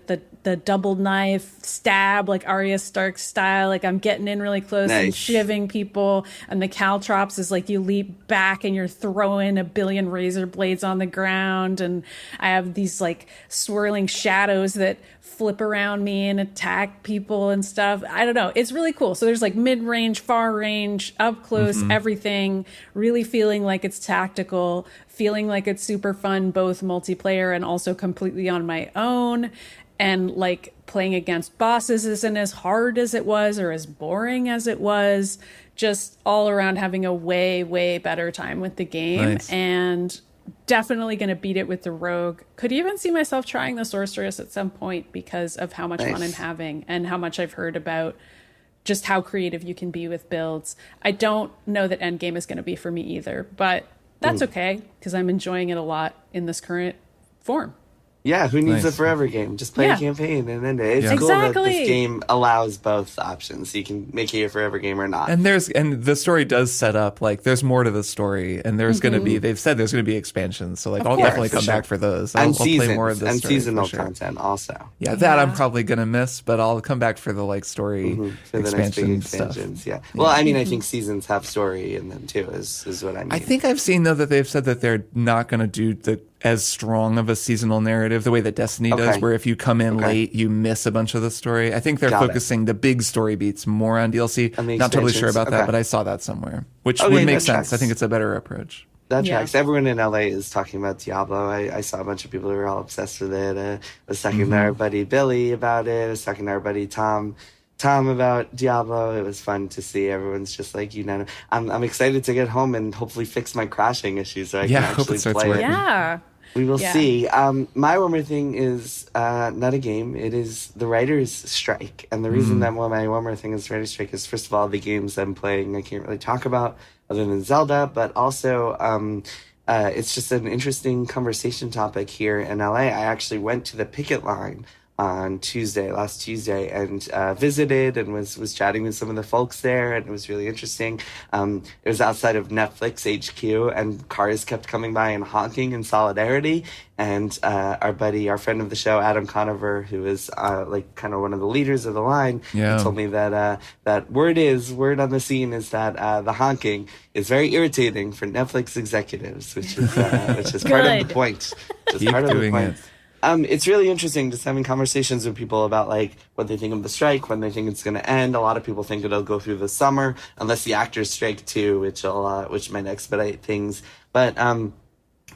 double knife stab, like Arya Stark style. Like I'm getting in really close and shivving people. And the caltrops is like you leap back and you're throwing a billion razor blades on the ground. And I have these like swirling shadows that flip around me and attack people and stuff. I don't know. It's really cool. So there's like mid-range, far range, up close, everything. Really feeling like it's tactical, feeling like it's super fun, both multiplayer and also completely on my own. And like playing against bosses isn't as hard as it was or as boring as it was. just all around having a way, way better time with the game. Nice. And definitely going to beat it with the rogue. Could even see myself trying the sorceress at some point because of how much fun I'm having and how much I've heard about just how creative you can be with builds. I don't know that endgame is going to be for me either, but that's okay because I'm enjoying it a lot in this current form. Yeah, who needs Nice. a forever game? Just play a campaign and end it. It's cool that this game allows both options. So you can make it your forever game or not. And the story does set up, like, there's more to the story, and there's going to be, they've said there's going to be expansions, so, like, I'll definitely come back for those. I'll play more of this story. And seasonal content also. Yeah, that I'm probably going to miss, but I'll come back for the, like, story For the next big expansions. stuff. Yeah. Well, I mean, I think seasons have story in them too, is what I mean. I think I've seen, though, that they've said that they're not going to do as strong of a seasonal narrative the way that Destiny does, where if you come in late, you miss a bunch of the story. I think they're focusing the big story beats more on DLC. Not totally sure about that, but I saw that somewhere, which would make sense. I think it's a better approach. That tracks. Everyone in LA is talking about Diablo. I saw a bunch of people who were all obsessed with it. I was talking to our buddy Billy about it. I was talking to our buddy Tom about Diablo. It was fun to see. Everyone's just like, I'm excited to get home and hopefully fix my crashing issues so I can actually play it. Yeah. We will see. My one more thing is not a game. It is the writer's strike. And the reason that my one more thing is writer's strike is, first of all, the games I'm playing I can't really talk about other than Zelda, but also it's just an interesting conversation topic here in LA. I actually went to the picket line on last Tuesday, and visited and was chatting with some of the folks there, and it was really interesting. It was outside of Netflix HQ, and cars kept coming by and honking in solidarity. And our friend of the show, Adam Conover, who is kind of one of the leaders of the line, told me that word on the scene is that the honking is very irritating for Netflix executives, which is part of the point. Keep doing it. It's really interesting just having conversations with people about like what they think of the strike, when they think it's going to end. A lot of people think it'll go through the summer, unless the actors strike too, which might expedite things. But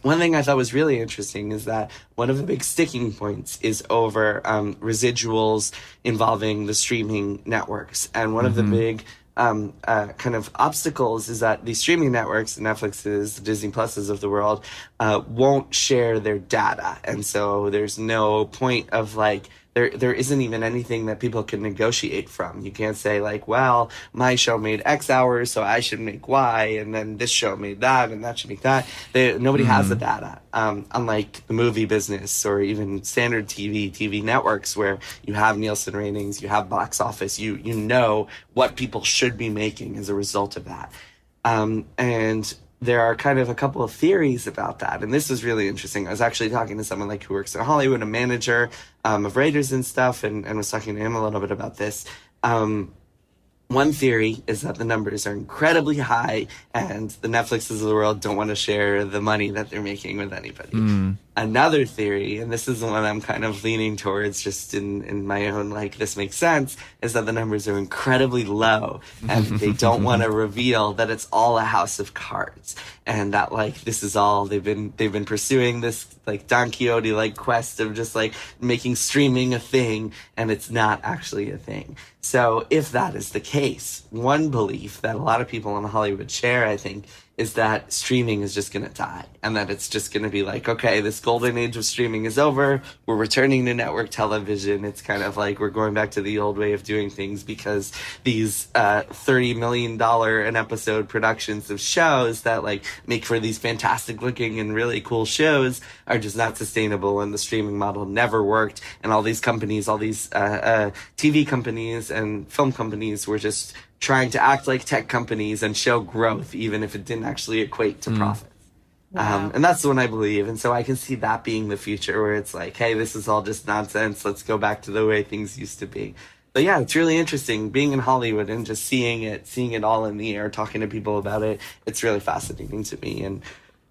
one thing I thought was really interesting is that one of the big sticking points is over residuals involving the streaming networks, and one of the big kind of obstacles is that these streaming networks, the Netflixes, the Disney Pluses of the world, won't share their data. And so there's no point of like, there isn't even anything that people can negotiate from. You can't say like, well, my show made X hours, so I should make Y, and then this show made that, and that should make that. Nobody has the data. Unlike the movie business or even standard TV networks where you have Nielsen ratings, you have box office, you know what people should be making as a result of that. And there are kind of a couple of theories about that. And this was really interesting. I was actually talking to someone like who works in Hollywood, a manager of writers and stuff, and was talking to him a little bit about this. One theory is that the numbers are incredibly high and the Netflixes of the world don't want to share the money that they're making with anybody. Another theory, and this is the one I'm kind of leaning towards just in my own, like, this makes sense, is that the numbers are incredibly low and they don't want to reveal that it's all a house of cards, and that, like, this is all, they've been pursuing this, like, Don Quixote-like quest of just, like, making streaming a thing, and it's not actually a thing. So if that is the case, one belief that a lot of people in Hollywood share, I think, is that streaming is just going to die, and that it's just going to be like, okay, this golden age of streaming is over. We're returning to network television. It's kind of like we're going back to the old way of doing things because these $30 million an episode productions of shows that like make for these fantastic looking and really cool shows are just not sustainable, and the streaming model never worked. And all these companies, all these TV companies and film companies were just trying to act like tech companies and show growth, even if it didn't actually equate to profit. Wow. And that's the one I believe. And so I can see that being the future, where it's like, hey, this is all just nonsense. Let's go back to the way things used to be. But yeah, it's really interesting being in Hollywood and just seeing it all in the air, talking to people about it. It's really fascinating to me. And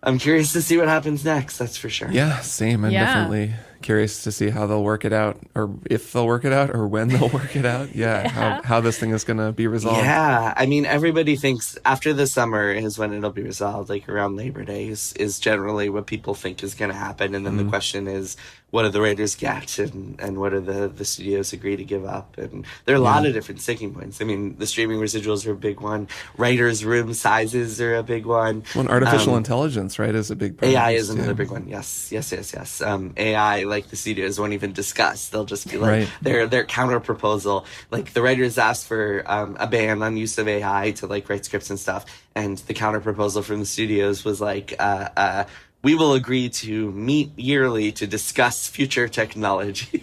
I'm curious to see what happens next. That's for sure. Yeah, same. I'm definitely curious to see how they'll work it out, or if they'll work it out, or when they'll work it out. Yeah, how this thing is going to be resolved. Yeah, I mean, everybody thinks after the summer is when it'll be resolved, like around Labor Day is generally what people think is going to happen. And then the question is, what do the writers get, and what do the studios agree to give up? And there are a lot of different sticking points. I mean, the streaming residuals are a big one. Writers' room sizes are a big one. Well, and artificial intelligence, right, is a big part. AI of is another big one. Yes. AI, like the studios won't even discuss. They'll just be like their counter proposal. Like the writers asked for a ban on use of AI to like write scripts and stuff, and the counter proposal from the studios was like, we will agree to meet yearly to discuss future technologies.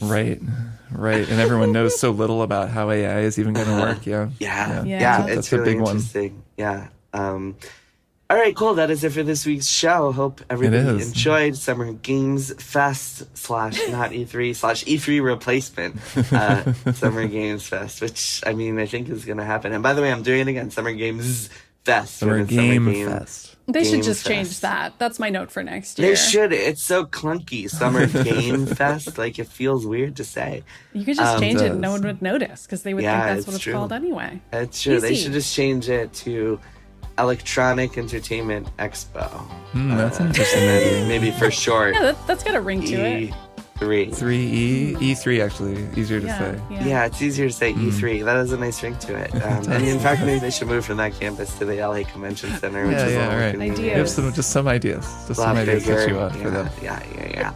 Right. And everyone knows so little about how AI is even going to work. Yeah. It's That's a really big one. interesting. Yeah. All right, cool. That is it for this week's show. Hope everybody enjoyed Summer Games Fest / not E3 / E3 replacement Summer Games Fest, which I mean I think is going to happen. And by the way, I'm doing it again. Summer Games Fest. Summer Game Fest. They should Game just Fest. change that. That's my note for next year. They should. It's so clunky. Summer Game Fest. Like, it feels weird to say. You could just change it and no one would notice because they would think that's what it's true. called anyway. It's true. They Easy. should just change it to Electronic Entertainment Expo. That's interesting. And then maybe for short, Yeah, that's got a ring to it. E3. 3E3 actually easier to say. Yeah, it's easier to say E3. That has a nice ring to it. And in fact, maybe they should move from that campus to the LA Convention Center, which is a little right. convenient. You have some ideas. Just some ideas that you want for them. Yeah.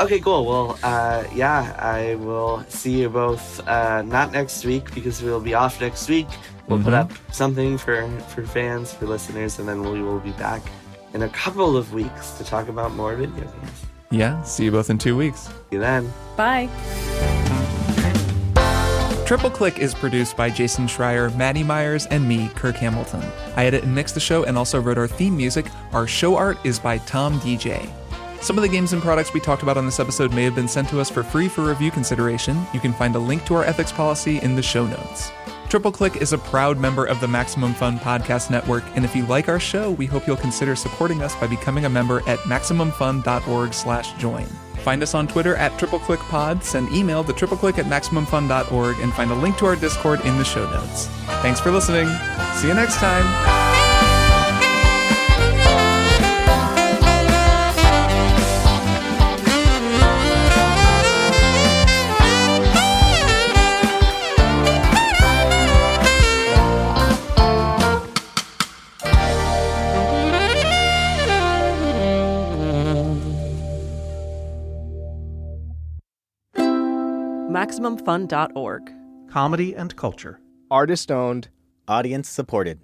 Okay, cool. Well, I will see you both not next week because we'll be off next week. We'll put up something for fans, for listeners, and then we will be back in a couple of weeks to talk about more video games. Yeah, see you both in 2 weeks. See you then. Bye. Triple Click is produced by Jason Schreier, Maddy Myers, and me, Kirk Hamilton. I edit and mix the show and also wrote our theme music. Our show art is by Tom DJ. Some of the games and products we talked about on this episode may have been sent to us for free for review consideration. You can find a link to our ethics policy in the show notes. Triple Click is a proud member of the Maximum Fun Podcast Network, and if you like our show, we hope you'll consider supporting us by becoming a member at MaximumFun.org/join. Find us on Twitter at TripleClickPod, send email to tripleclick@MaximumFun.org, and find a link to our Discord in the show notes. Thanks for listening. See you next time. MaximumFun.org. Comedy and culture. Artist owned. Audience supported.